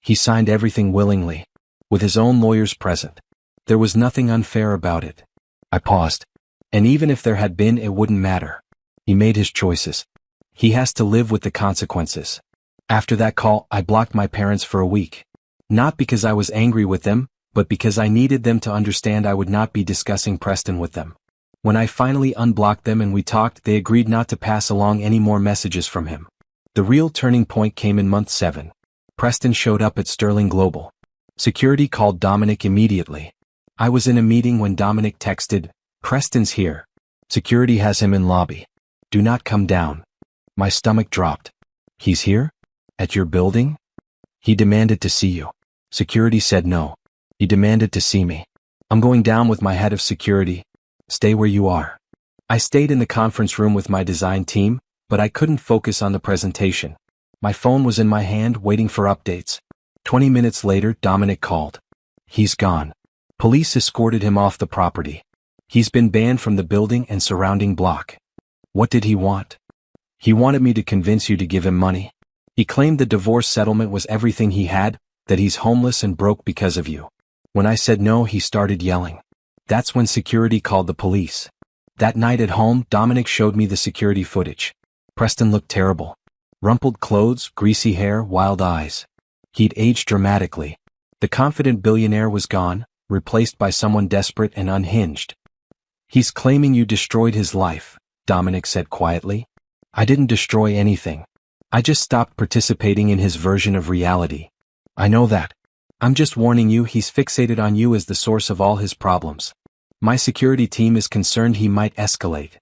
He signed everything willingly, with his own lawyers present. There was nothing unfair about it. I paused. And even if there had been, it wouldn't matter. He made his choices. He has to live with the consequences. After that call, I blocked my parents for a week. Not because I was angry with them, but because I needed them to understand I would not be discussing Preston with them. When I finally unblocked them and we talked, they agreed not to pass along any more messages from him. The real turning point came in month 7. Preston showed up at Sterling Global. Security called Dominic immediately. I was in a meeting when Dominic texted, "Preston's here. Security has him in lobby. Do not come down." My stomach dropped. "He's here? At your building?" "He demanded to see you." Security said no. "He demanded to see me." "I'm going down with my head of security." "Stay where you are." I stayed in the conference room with my design team, but I couldn't focus on the presentation. My phone was in my hand waiting for updates. 20 minutes later, Dominic called. "He's gone. Police escorted him off the property. He's been banned from the building and surrounding block." "What did he want?" "He wanted me to convince you to give him money. He claimed the divorce settlement was everything he had, that he's homeless and broke because of you." When I said no, he started yelling. That's when security called the police. That night at home, Dominic showed me the security footage. Preston looked terrible. Rumpled clothes, greasy hair, wild eyes. He'd aged dramatically. The confident billionaire was gone, replaced by someone desperate and unhinged. "He's claiming you destroyed his life," Dominic said quietly. "I didn't destroy anything. I just stopped participating in his version of reality." "I know that. I'm just warning you, he's fixated on you as the source of all his problems. My security team is concerned he might escalate."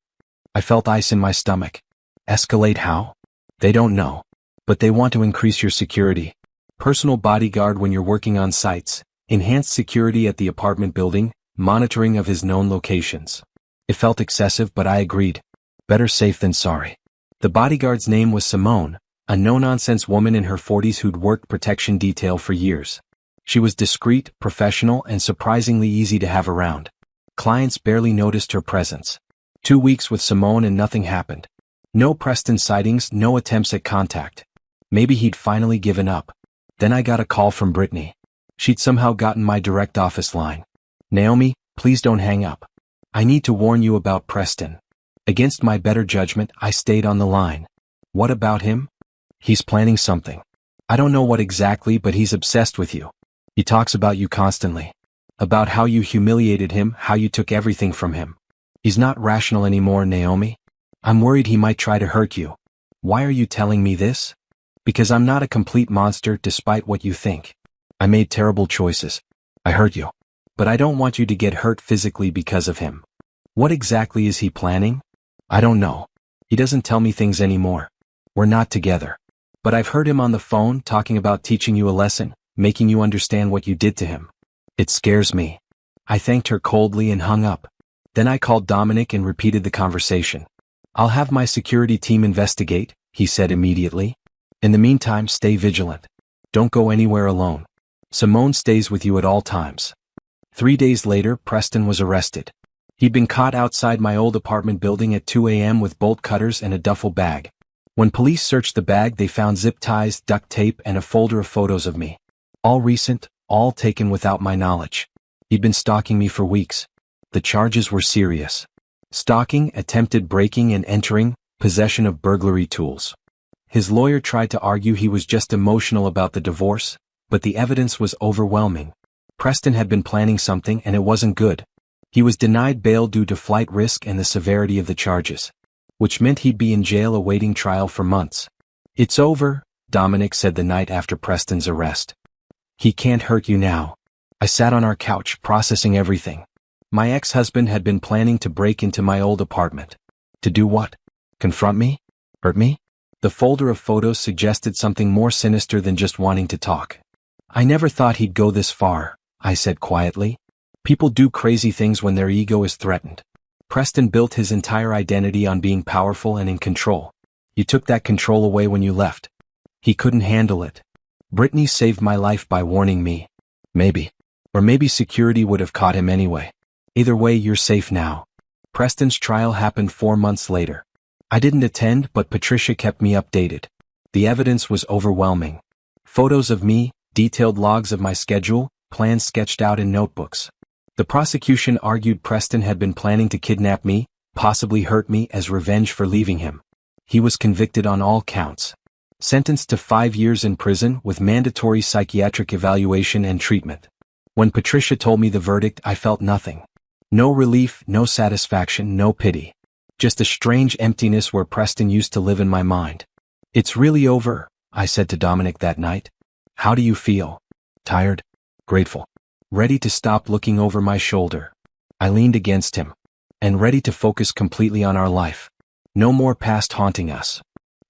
I felt ice in my stomach. Escalate how? They don't know. But they want to increase your security. Personal bodyguard when you're working on sites, enhanced security at the apartment building, monitoring of his known locations. It felt excessive, but I agreed. Better safe than sorry. The bodyguard's name was Simone, a no-nonsense woman in her 40s who'd worked protection detail for years. She was discreet, professional, and surprisingly easy to have around. Clients barely noticed her presence. 2 weeks with Simone and nothing happened. No Preston sightings, no attempts at contact. Maybe he'd finally given up. Then I got a call from Brittany. She'd somehow gotten my direct office line. "Naomi, please don't hang up. I need to warn you about Preston." Against my better judgment, I stayed on the line. "What about him?" "He's planning something. I don't know what exactly, but he's obsessed with you. He talks about you constantly. About how you humiliated him, how you took everything from him. He's not rational anymore, Naomi. I'm worried he might try to hurt you." "Why are you telling me this?" "Because I'm not a complete monster despite what you think. I made terrible choices. I hurt you. But I don't want you to get hurt physically because of him." "What exactly is he planning?" "I don't know. He doesn't tell me things anymore. We're not together. But I've heard him on the phone talking about teaching you a lesson, making you understand what you did to him. It scares me." I thanked her coldly and hung up. Then I called Dominic and repeated the conversation. "I'll have my security team investigate," he said immediately. "In the meantime, stay vigilant. Don't go anywhere alone. Simone stays with you at all times." 3 days later, Preston was arrested. He'd been caught outside my old apartment building at 2 a.m. with bolt cutters and a duffel bag. When police searched the bag, they found zip ties, duct tape, and a folder of photos of me. All recent, all taken without my knowledge. He'd been stalking me for weeks. The charges were serious. Stalking, attempted breaking and entering, possession of burglary tools. His lawyer tried to argue he was just emotional about the divorce, but the evidence was overwhelming. Preston had been planning something and it wasn't good. He was denied bail due to flight risk and the severity of the charges, which meant he'd be in jail awaiting trial for months. "It's over," Dominic said the night after Preston's arrest. "He can't hurt you now." I sat on our couch processing everything. My ex-husband had been planning to break into my old apartment. To do what? Confront me? Hurt me? The folder of photos suggested something more sinister than just wanting to talk. "I never thought he'd go this far," I said quietly. "People do crazy things when their ego is threatened. Preston built his entire identity on being powerful and in control. You took that control away when you left. He couldn't handle it. Brittany saved my life by warning me. Maybe. Or maybe security would have caught him anyway. Either way, you're safe now. Preston's trial happened 4 months later. I didn't attend, but Patricia kept me updated. The evidence was overwhelming. Photos of me, detailed logs of my schedule, plans sketched out in notebooks. The prosecution argued Preston had been planning to kidnap me, possibly hurt me as revenge for leaving him. He was convicted on all counts. Sentenced to 5 years in prison with mandatory psychiatric evaluation and treatment. When Patricia told me the verdict, I felt nothing. No relief, no satisfaction, no pity. Just a strange emptiness where Preston used to live in my mind. "It's really over," I said to Dominic that night. "How do you feel?" "Tired. Grateful. Ready to stop looking over my shoulder." I leaned against him. "And ready to focus completely on our life. No more past haunting us."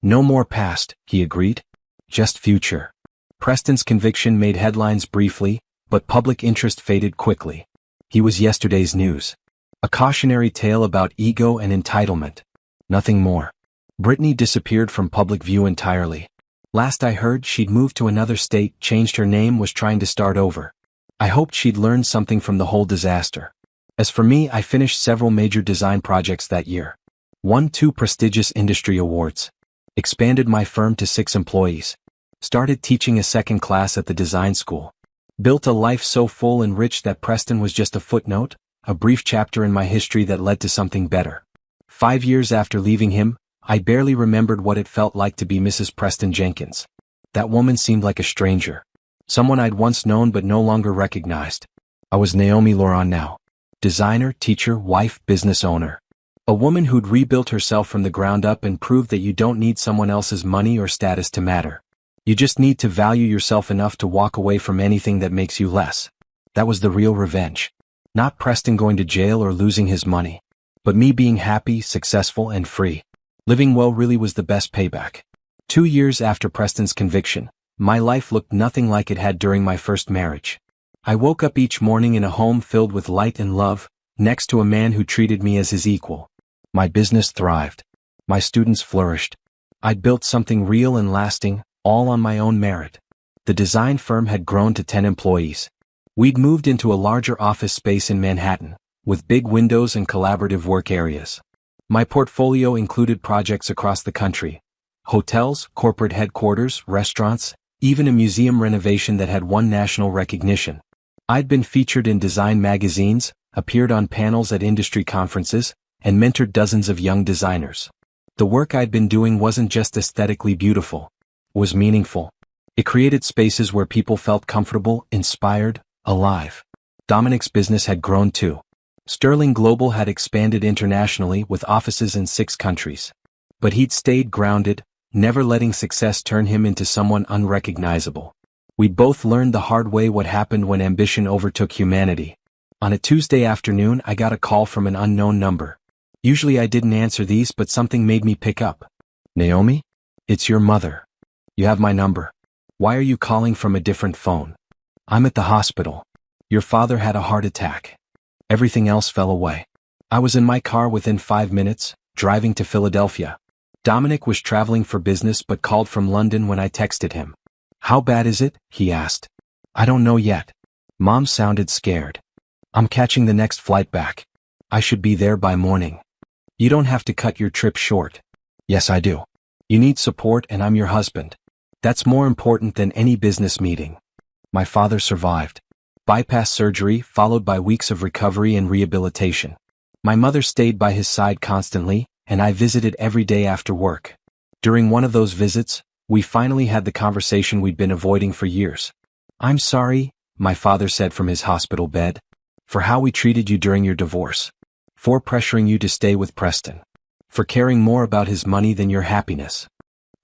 "No more past," he agreed. "Just future." Preston's conviction made headlines briefly, but public interest faded quickly. He was yesterday's news. A cautionary tale about ego and entitlement. Nothing more. Brittany disappeared from public view entirely. Last I heard, she'd moved to another state, changed her name, was trying to start over. I hoped she'd learned something from the whole disaster. As for me, I finished several major design projects that year. Won 2 prestigious industry awards. Expanded my firm to 6 employees. Started teaching a second class at the design school. Built a life so full and rich that Preston was just a footnote, a brief chapter in my history that led to something better. 5 years after leaving him, I barely remembered what it felt like to be Mrs. Preston Jenkins. That woman seemed like a stranger. Someone I'd once known but no longer recognized. I was Naomi Laurent now. Designer, teacher, wife, business owner. A woman who'd rebuilt herself from the ground up and proved that you don't need someone else's money or status to matter. You just need to value yourself enough to walk away from anything that makes you less. That was the real revenge. Not Preston going to jail or losing his money. But me being happy, successful, and free. Living well really was the best payback. 2 years after Preston's conviction, my life looked nothing like it had during my first marriage. I woke up each morning in a home filled with light and love, next to a man who treated me as his equal. My business thrived. My students flourished. I'd built something real and lasting, all on my own merit. The design firm had grown to 10 employees. We'd moved into a larger office space in Manhattan, with big windows and collaborative work areas. My portfolio included projects across the country. Hotels, corporate headquarters, restaurants, even a museum renovation that had won national recognition. I'd been featured in design magazines, appeared on panels at industry conferences, and mentored dozens of young designers. The work I'd been doing wasn't just aesthetically beautiful. It was meaningful. It created spaces where people felt comfortable, inspired, alive. Dominic's business had grown too. Sterling Global had expanded internationally with offices in 6 countries. But he'd stayed grounded, never letting success turn him into someone unrecognizable. We both learned the hard way what happened when ambition overtook humanity. On a Tuesday afternoon, I got a call from an unknown number. Usually I didn't answer these, but something made me pick up. "Naomi? It's your mother. You have my number. Why are you calling from a different phone?" "I'm at the hospital. Your father had a heart attack." Everything else fell away. I was in my car within 5 minutes, driving to Philadelphia. Dominic was traveling for business but called from London when I texted him. "How bad is it?" he asked. "I don't know yet." Mom sounded scared. "I'm catching the next flight back. I should be there by morning." "You don't have to cut your trip short." "Yes, I do. You need support and I'm your husband. That's more important than any business meeting." My father survived. Bypass surgery followed by weeks of recovery and rehabilitation. My mother stayed by his side constantly, and I visited every day after work. During one of those visits, we finally had the conversation we'd been avoiding for years. "I'm sorry," my father said from his hospital bed, "for how we treated you during your divorce. For pressuring you to stay with Preston. For caring more about his money than your happiness.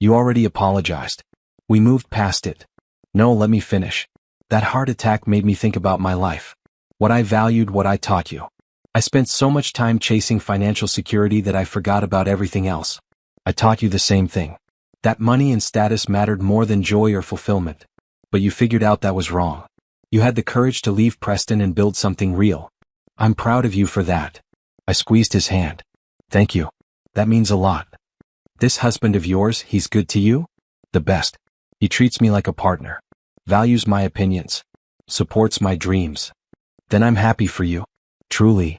You already apologized. We moved past it." "No, let me finish. That heart attack made me think about my life. What I valued, what I taught you. I spent so much time chasing financial security that I forgot about everything else. I taught you the same thing. That money and status mattered more than joy or fulfillment. But you figured out that was wrong. You had the courage to leave Preston and build something real. I'm proud of you for that." I squeezed his hand. "Thank you. That means a lot. This husband of yours, he's good to you?" "The best. He treats me like a partner. Values my opinions. Supports my dreams." "Then I'm happy for you. Truly.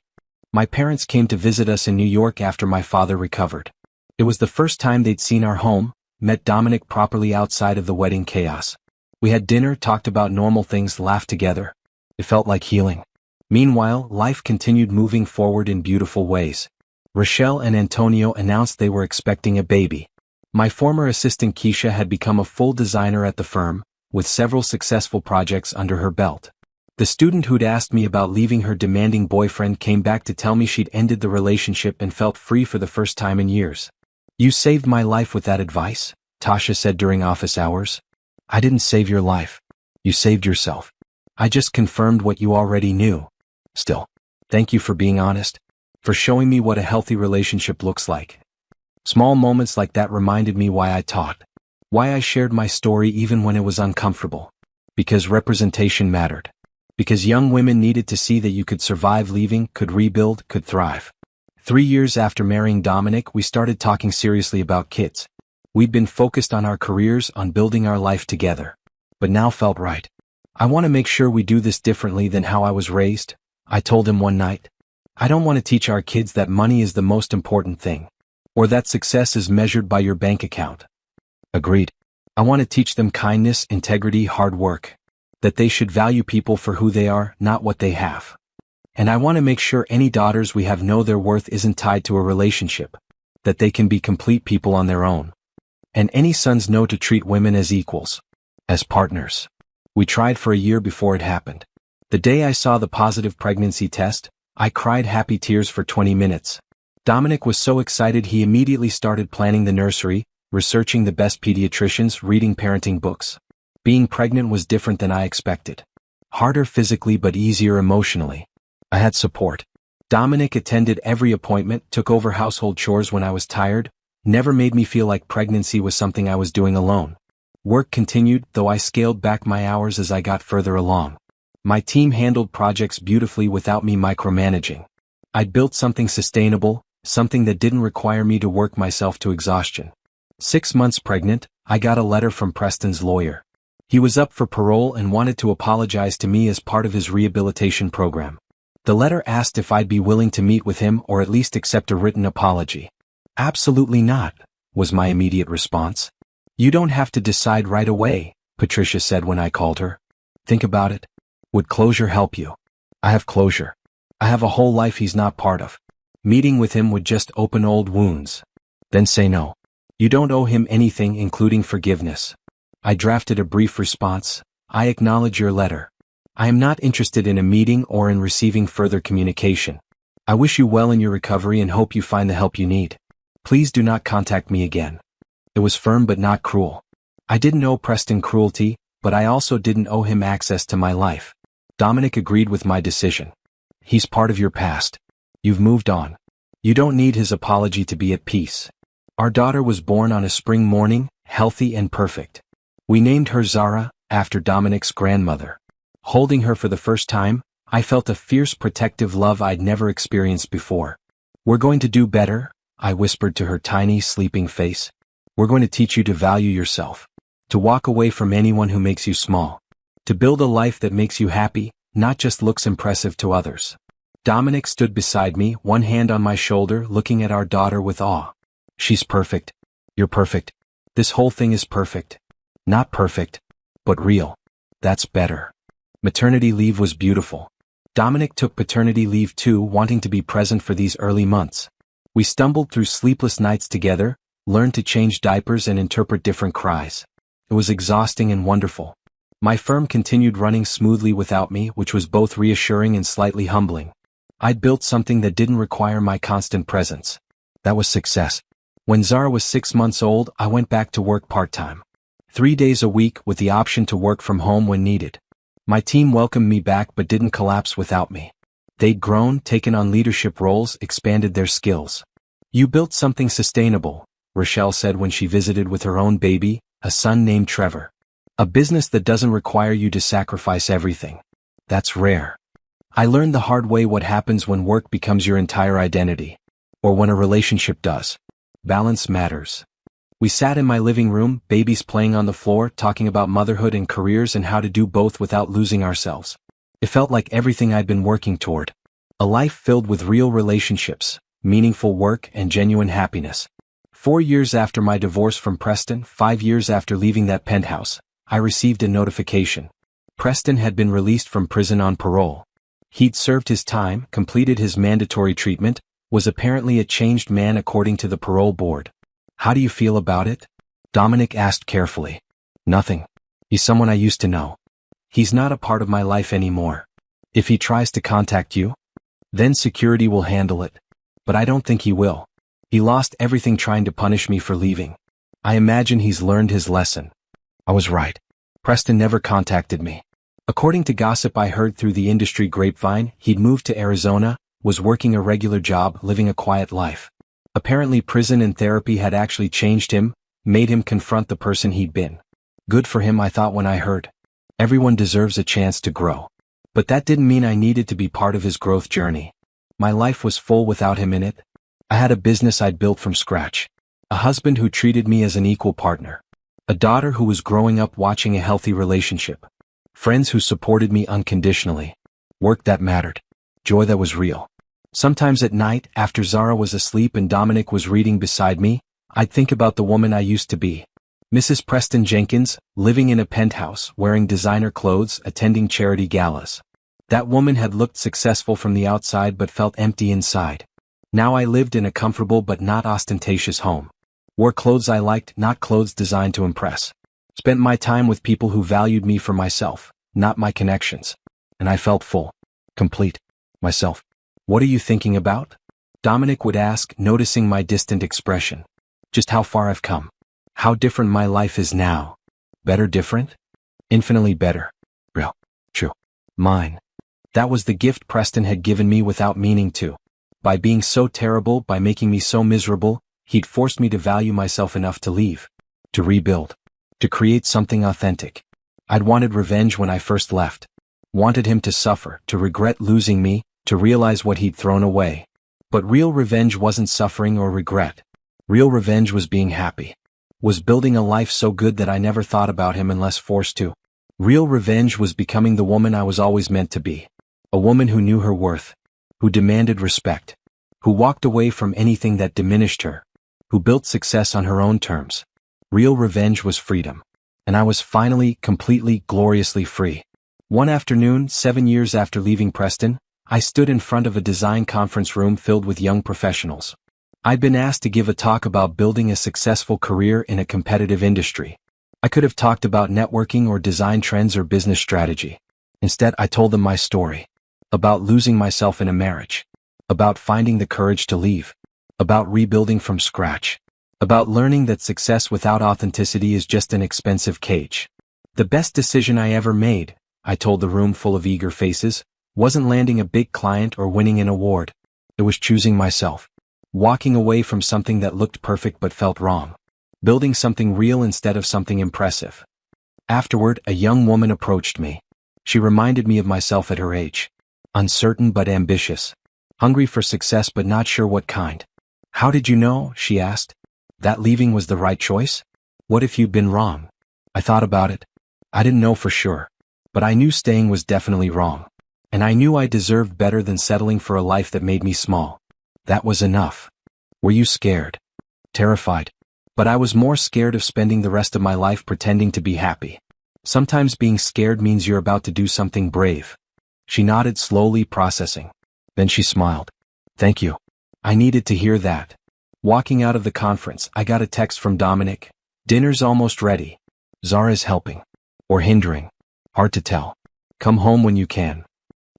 My parents came to visit us in New York after my father recovered. It was the first time they'd seen our home, met Dominic properly outside of the wedding chaos. We had dinner, talked about normal things, laughed together. It felt like healing. Meanwhile, life continued moving forward in beautiful ways. Rochelle and Antonio announced they were expecting a baby. My former assistant Keisha had become a full designer at the firm, with several successful projects under her belt. The student who'd asked me about leaving her demanding boyfriend came back to tell me she'd ended the relationship and felt free for the first time in years. "You saved my life with that advice," Tasha said during office hours. "I didn't save your life. You saved yourself. I just confirmed what you already knew. Still, thank you for being honest, for showing me what a healthy relationship looks like." Small moments like that reminded me why I taught, why I shared my story even when it was uncomfortable. Because representation mattered. Because young women needed to see that you could survive leaving, could rebuild, could thrive. 3 years after marrying Dominic, we started talking seriously about kids. We'd been focused on our careers, on building our life together. But now felt right. "I want to make sure we do this differently than how I was raised," I told him one night. "I don't want to teach our kids that money is the most important thing, or that success is measured by your bank account." Agreed. I want to teach them kindness, integrity, hard work. That they should value people for who they are, not what they have. And I want to make sure any daughters we have know their worth isn't tied to a relationship. That they can be complete people on their own. And any sons know to treat women as equals. As partners. We tried for a year before it happened. The day I saw the positive pregnancy test, I cried happy tears for 20 minutes. Dominic was so excited he immediately started planning the nursery, researching the best pediatricians, reading parenting books. Being pregnant was different than I expected. Harder physically but easier emotionally. I had support. Dominic attended every appointment, took over household chores when I was tired, never made me feel like pregnancy was something I was doing alone. Work continued, though I scaled back my hours as I got further along. My team handled projects beautifully without me micromanaging. I'd built something sustainable, something that didn't require me to work myself to exhaustion. 6 months pregnant, I got a letter from Preston's lawyer. He was up for parole and wanted to apologize to me as part of his rehabilitation program. The letter asked if I'd be willing to meet with him or at least accept a written apology. "Absolutely not," was my immediate response. "You don't have to decide right away," Patricia said when I called her. "Think about it. Would closure help you?" "I have closure. I have a whole life he's not part of. Meeting with him would just open old wounds." "Then say no. You don't owe him anything, including forgiveness." I drafted a brief response. "I acknowledge your letter. I am not interested in a meeting or in receiving further communication. I wish you well in your recovery and hope you find the help you need. Please do not contact me again." It was firm but not cruel. I didn't owe Preston cruelty, but I also didn't owe him access to my life. Dominic agreed with my decision. "He's part of your past. You've moved on. You don't need his apology to be at peace." Our daughter was born on a spring morning, healthy and perfect. We named her Zara, after Dominic's grandmother. Holding her for the first time, I felt a fierce protective love I'd never experienced before. "We're going to do better," I whispered to her tiny, sleeping face. "We're going to teach you to value yourself. To walk away from anyone who makes you small. To build a life that makes you happy, not just looks impressive to others." Dominic stood beside me, one hand on my shoulder, looking at our daughter with awe. "She's perfect. You're perfect. This whole thing is perfect. Not perfect, but real. That's better." Maternity leave was beautiful. Dominic took paternity leave too, wanting to be present for these early months. We stumbled through sleepless nights together, learned to change diapers and interpret different cries. It was exhausting and wonderful. My firm continued running smoothly without me, which was both reassuring and slightly humbling. I'd built something that didn't require my constant presence. That was success. When Zara was 6 months old, I went back to work part-time. 3 days a week with the option to work from home when needed. My team welcomed me back but didn't collapse without me. They'd grown, taken on leadership roles, expanded their skills. "You built something sustainable," Rochelle said when she visited with her own baby, a son named Trevor. "A business that doesn't require you to sacrifice everything. That's rare." I learned the hard way what happens when work becomes your entire identity. Or when a relationship does. Balance matters. We sat in my living room, babies playing on the floor, talking about motherhood and careers and how to do both without losing ourselves. It felt like everything I'd been working toward. A life filled with real relationships, meaningful work, and genuine happiness. 4 years after my divorce from Preston, 5 years after leaving that penthouse, I received a notification. Preston had been released from prison on parole. He'd served his time, completed his mandatory treatment, was apparently a changed man according to the parole board. How do you feel about it? Dominic asked carefully. Nothing. He's someone I used to know. He's not a part of my life anymore. If he tries to contact you, then security will handle it. But I don't think he will. He lost everything trying to punish me for leaving. I imagine he's learned his lesson. I was right. Preston never contacted me. According to gossip I heard through the industry grapevine, he'd moved to Arizona, was working a regular job, living a quiet life. Apparently prison and therapy had actually changed him, made him confront the person he'd been. Good for him, I thought when I heard. Everyone deserves a chance to grow. But that didn't mean I needed to be part of his growth journey. My life was full without him in it. I had a business I'd built from scratch. A husband who treated me as an equal partner. A daughter who was growing up watching a healthy relationship. Friends who supported me unconditionally. Work that mattered. Joy that was real. Sometimes at night, after Zara was asleep and Dominic was reading beside me, I'd think about the woman I used to be. Mrs. Preston Jenkins, living in a penthouse, wearing designer clothes, attending charity galas. That woman had looked successful from the outside but felt empty inside. Now I lived in a comfortable but not ostentatious home. Wore clothes I liked, not clothes designed to impress. Spent my time with people who valued me for myself, not my connections. And I felt full. Complete. Myself. What are you thinking about? Dominic would ask, noticing my distant expression. Just how far I've come. How different my life is now. Better different? Infinitely better. Real. True. Mine. That was the gift Preston had given me without meaning to. By being so terrible, by making me so miserable, he'd forced me to value myself enough to leave. To rebuild. To create something authentic. I'd wanted revenge when I first left. Wanted him to suffer, to regret losing me, to realize what he'd thrown away. But real revenge wasn't suffering or regret. Real revenge was being happy. Was building a life so good that I never thought about him unless forced to. Real revenge was becoming the woman I was always meant to be. A woman who knew her worth. Who demanded respect. Who walked away from anything that diminished her. Who built success on her own terms. Real revenge was freedom. And I was finally, completely, gloriously free. One afternoon, 7 years after leaving Preston, I stood in front of a design conference room filled with young professionals. I'd been asked to give a talk about building a successful career in a competitive industry. I could have talked about networking or design trends or business strategy. Instead, I told them my story. About losing myself in a marriage. About finding the courage to leave. About rebuilding from scratch. About learning that success without authenticity is just an expensive cage. The best decision I ever made, I told the room full of eager faces, wasn't landing a big client or winning an award. It was choosing myself. Walking away from something that looked perfect but felt wrong. Building something real instead of something impressive. Afterward, a young woman approached me. She reminded me of myself at her age. Uncertain but ambitious. Hungry for success but not sure what kind. How did you know, she asked, that leaving was the right choice? What if you'd been wrong? I thought about it. I didn't know for sure. But I knew staying was definitely wrong. And I knew I deserved better than settling for a life that made me small. That was enough. Were you scared? Terrified. But I was more scared of spending the rest of my life pretending to be happy. Sometimes being scared means you're about to do something brave. She nodded slowly, processing. Then she smiled. Thank you. I needed to hear that. Walking out of the conference, I got a text from Dominic. Dinner's almost ready. Zara's helping. Or hindering. Hard to tell. Come home when you can.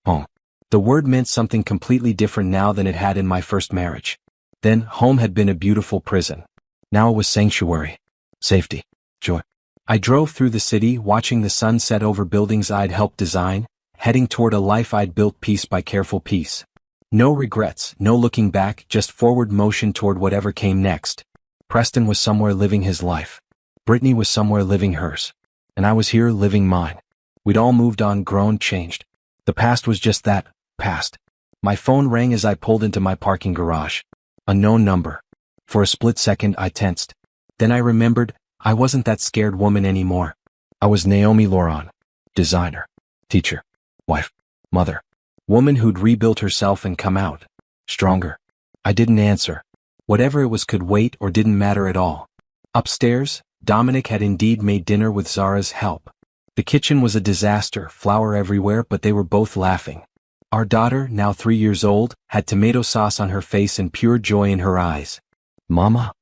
Home. The word meant something completely different now than it had in my first marriage. Then, home had been a beautiful prison. Now it was sanctuary. Safety. Joy. I drove through the city, watching the sun set over buildings I'd helped design, heading toward a life I'd built piece by careful piece. No regrets, no looking back, just forward motion toward whatever came next. Preston was somewhere living his life. Brittany was somewhere living hers. And I was here living mine. We'd all moved on, grown, changed. The past was just that, past. My phone rang as I pulled into my parking garage. Unknown number. For a split second I tensed. Then I remembered, I wasn't that scared woman anymore. I was Naomi Loran. Designer. Teacher. Wife. Mother. Woman who'd rebuilt herself and come out stronger. I didn't answer. Whatever it was could wait or didn't matter at all. Upstairs, Dominic had indeed made dinner with Zara's help. The kitchen was a disaster, flour everywhere, but they were both laughing. Our daughter, now 3 years old, had tomato sauce on her face and pure joy in her eyes. Mama?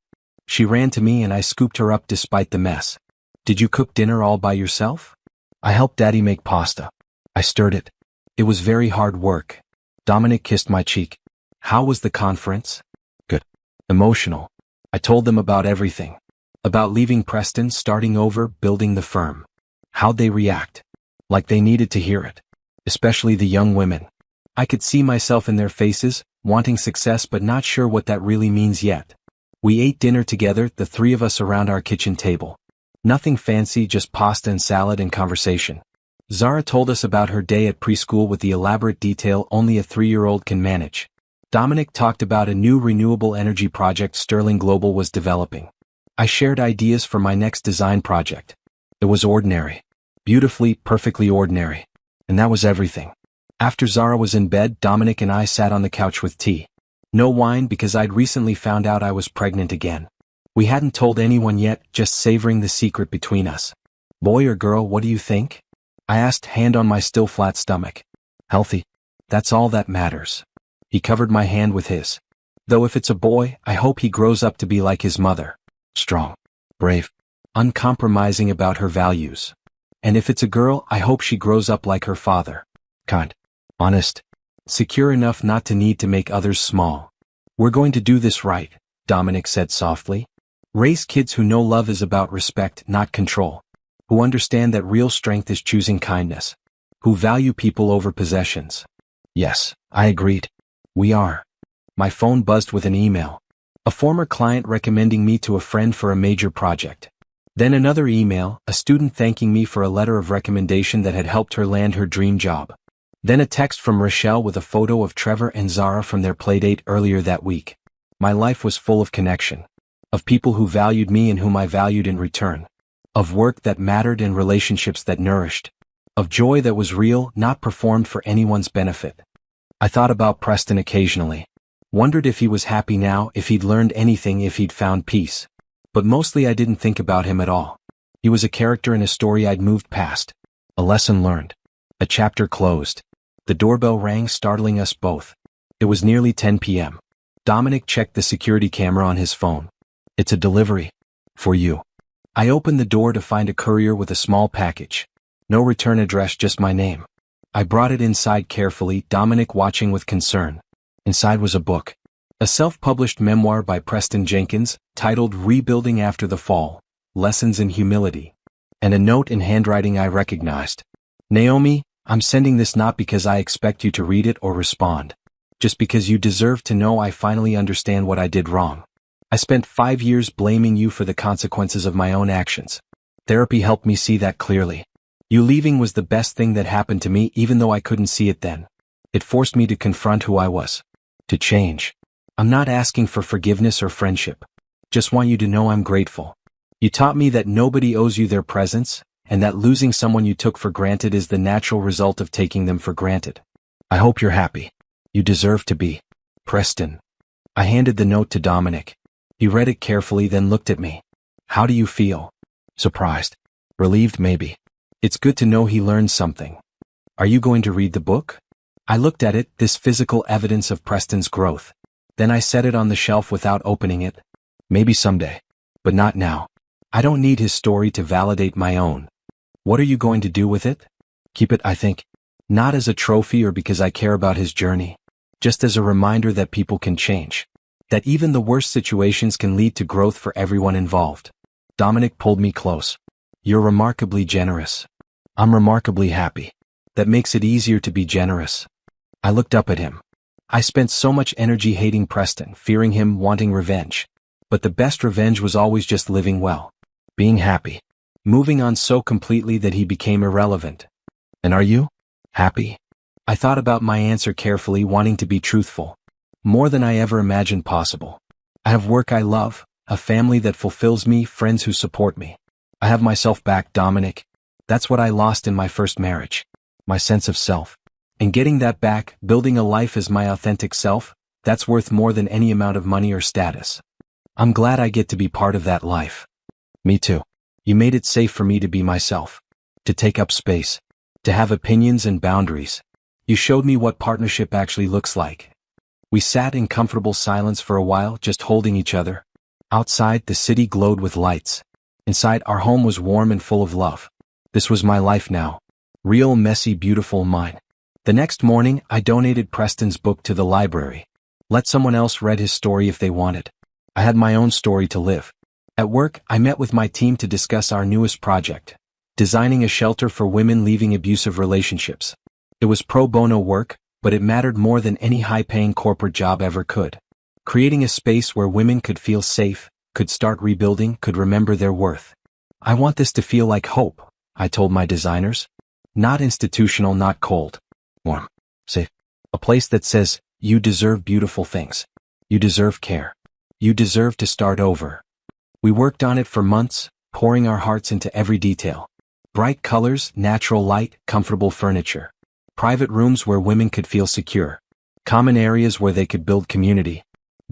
She ran to me and I scooped her up despite the mess. Did you cook dinner all by yourself? I helped Daddy make pasta. I stirred it. It was very hard work. Dominic kissed my cheek. How was the conference? Good. Emotional. I told them about everything. About leaving Preston, starting over, building the firm. How'd they react? Like they needed to hear it. Especially the young women. I could see myself in their faces, wanting success but not sure what that really means yet. We ate dinner together, the three of us around our kitchen table. Nothing fancy, just pasta and salad and conversation. Zara told us about her day at preschool with the elaborate detail only a 3-year-old can manage. Dominic talked about a new renewable energy project Sterling Global was developing. I shared ideas for my next design project. It was ordinary. Beautifully, perfectly ordinary. And that was everything. After Zara was in bed, Dominic and I sat on the couch with tea. No wine because I'd recently found out I was pregnant again. We hadn't told anyone yet, just savoring the secret between us. Boy or girl, what do you think? I asked, hand on my still flat stomach. Healthy. That's all that matters. He covered my hand with his. Though if it's a boy, I hope he grows up to be like his mother. Strong. Brave. Uncompromising about her values. And if it's a girl, I hope she grows up like her father. Kind. Honest. Secure enough not to need to make others small. We're going to do this right, Dominic said softly. Raise kids who know love is about respect, not control. Who understand that real strength is choosing kindness. Who value people over possessions. Yes, I agreed. We are. My phone buzzed with an email. A former client recommending me to a friend for a major project. Then another email, a student thanking me for a letter of recommendation that had helped her land her dream job. Then a text from Rochelle with a photo of Trevor and Zara from their playdate earlier that week. My life was full of connection. Of people who valued me and whom I valued in return. Of work that mattered and relationships that nourished. Of joy that was real, not performed for anyone's benefit. I thought about Preston occasionally. Wondered if he was happy now, if he'd learned anything, if he'd found peace. But mostly I didn't think about him at all. He was a character in a story I'd moved past. A lesson learned. A chapter closed. The doorbell rang, startling us both. It was nearly 10 p.m. Dominic checked the security camera on his phone. It's a delivery. For you. I opened the door to find a courier with a small package. No return address, just my name. I brought it inside carefully, Dominic watching with concern. Inside was a book. A self-published memoir by Preston Jenkins, titled Rebuilding After the Fall, Lessons in Humility. And a note in handwriting I recognized. Naomi, I'm sending this not because I expect you to read it or respond. Just because you deserve to know I finally understand what I did wrong. I spent 5 years blaming you for the consequences of my own actions. Therapy helped me see that clearly. You leaving was the best thing that happened to me even though I couldn't see it then. It forced me to confront who I was. To change. I'm not asking for forgiveness or friendship. Just want you to know I'm grateful. You taught me that nobody owes you their presence, and that losing someone you took for granted is the natural result of taking them for granted. I hope you're happy. You deserve to be. Preston. I handed the note to Dominic. He read it carefully, then looked at me. How do you feel? Surprised. Relieved maybe. It's good to know he learned something. Are you going to read the book? I looked at it, this physical evidence of Preston's growth. Then I set it on the shelf without opening it. Maybe someday. But not now. I don't need his story to validate my own. What are you going to do with it? Keep it, I think. Not as a trophy or because I care about his journey. Just as a reminder that people can change. That even the worst situations can lead to growth for everyone involved. Dominic pulled me close. You're remarkably generous. I'm remarkably happy. That makes it easier to be generous. I looked up at him. I spent so much energy hating Preston, fearing him, wanting revenge. But the best revenge was always just living well. Being happy. Moving on so completely that he became irrelevant. And are you? Happy? I thought about my answer carefully, wanting to be truthful. More than I ever imagined possible. I have work I love, a family that fulfills me, friends who support me. I have myself back, Dominic. That's what I lost in my first marriage. My sense of self. And getting that back, building a life as my authentic self, that's worth more than any amount of money or status. I'm glad I get to be part of that life. Me too. You made it safe for me to be myself. To take up space. To have opinions and boundaries. You showed me what partnership actually looks like. We sat in comfortable silence for a while, just holding each other. Outside, the city glowed with lights. Inside, our home was warm and full of love. This was my life now. Real, messy, beautiful mine. The next morning, I donated Preston's book to the library. Let someone else read his story if they wanted. I had my own story to live. At work, I met with my team to discuss our newest project. Designing a shelter for women leaving abusive relationships. It was pro bono work, but it mattered more than any high-paying corporate job ever could. Creating a space where women could feel safe, could start rebuilding, could remember their worth. I want this to feel like hope, I told my designers. Not institutional, not cold. Warm. Safe. A place that says, you deserve beautiful things. You deserve care. You deserve to start over. We worked on it for months, pouring our hearts into every detail. Bright colors, natural light, comfortable furniture. Private rooms where women could feel secure. Common areas where they could build community.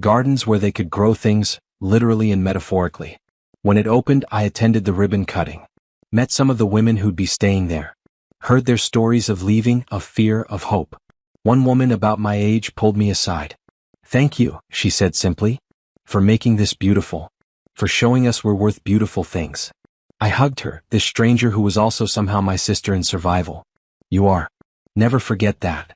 Gardens where they could grow things, literally and metaphorically. When it opened, I attended the ribbon cutting. Met some of the women who'd be staying there. Heard their stories of leaving, of fear, of hope. One woman about my age pulled me aside. Thank you, she said simply, for making this beautiful. For showing us we're worth beautiful things. I hugged her, this stranger who was also somehow my sister in survival. You are. Never forget that.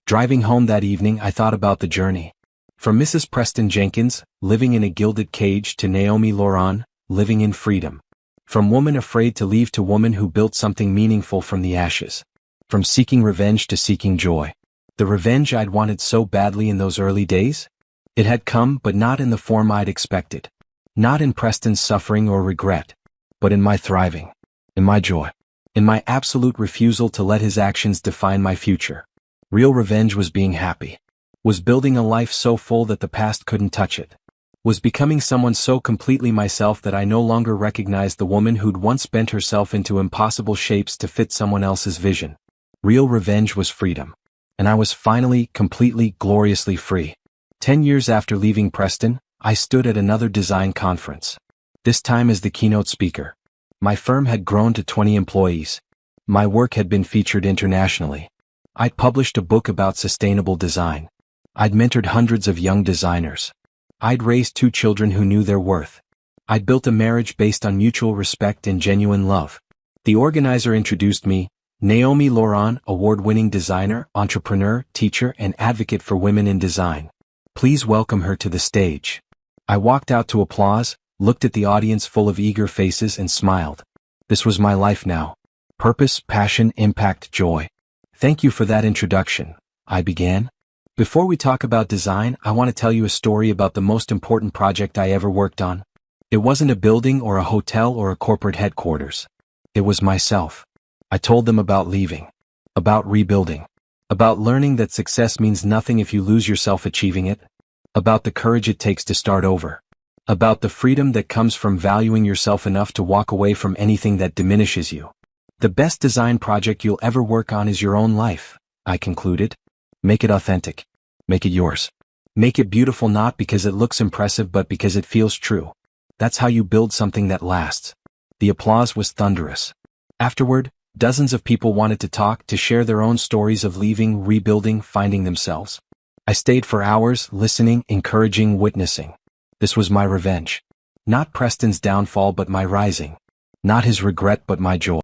Driving home that evening, I thought about the journey. From Mrs. Preston Jenkins, living in a gilded cage, to Naomi Laurent, living in freedom. From woman afraid to leave to woman who built something meaningful from the ashes. From seeking revenge to seeking joy. The revenge I'd wanted so badly in those early days? It had come, but not in the form I'd expected. Not in Preston's suffering or regret, but in my thriving. In my joy. In my absolute refusal to let his actions define my future. Real revenge was being happy. Was building a life so full that the past couldn't touch it. Was becoming someone so completely myself that I no longer recognized the woman who'd once bent herself into impossible shapes to fit someone else's vision. Real revenge was freedom. And I was finally, completely, gloriously free. 10 years after leaving Preston, I stood at another design conference. This time as the keynote speaker. My firm had grown to 20 employees. My work had been featured internationally. I'd published a book about sustainable design. I'd mentored hundreds of young designers. I'd raised 2 children who knew their worth. I'd built a marriage based on mutual respect and genuine love. The organizer introduced me, Naomi Laurent, award-winning designer, entrepreneur, teacher, and advocate for women in design. Please welcome her to the stage. I walked out to applause, looked at the audience full of eager faces and smiled. This was my life now. Purpose, passion, impact, joy. Thank you for that introduction, I began. Before we talk about design, I want to tell you a story about the most important project I ever worked on. It wasn't a building or a hotel or a corporate headquarters. It was myself. I told them about leaving. About rebuilding. About learning that success means nothing if you lose yourself achieving it. About the courage it takes to start over. About the freedom that comes from valuing yourself enough to walk away from anything that diminishes you. The best design project you'll ever work on is your own life, I concluded. Make it authentic. Make it yours. Make it beautiful not because it looks impressive but because it feels true. That's how you build something that lasts. The applause was thunderous. Afterward, dozens of people wanted to talk, to share their own stories of leaving, rebuilding, finding themselves. I stayed for hours, listening, encouraging, witnessing. This was my revenge. Not Preston's downfall but my rising. Not his regret but my joy.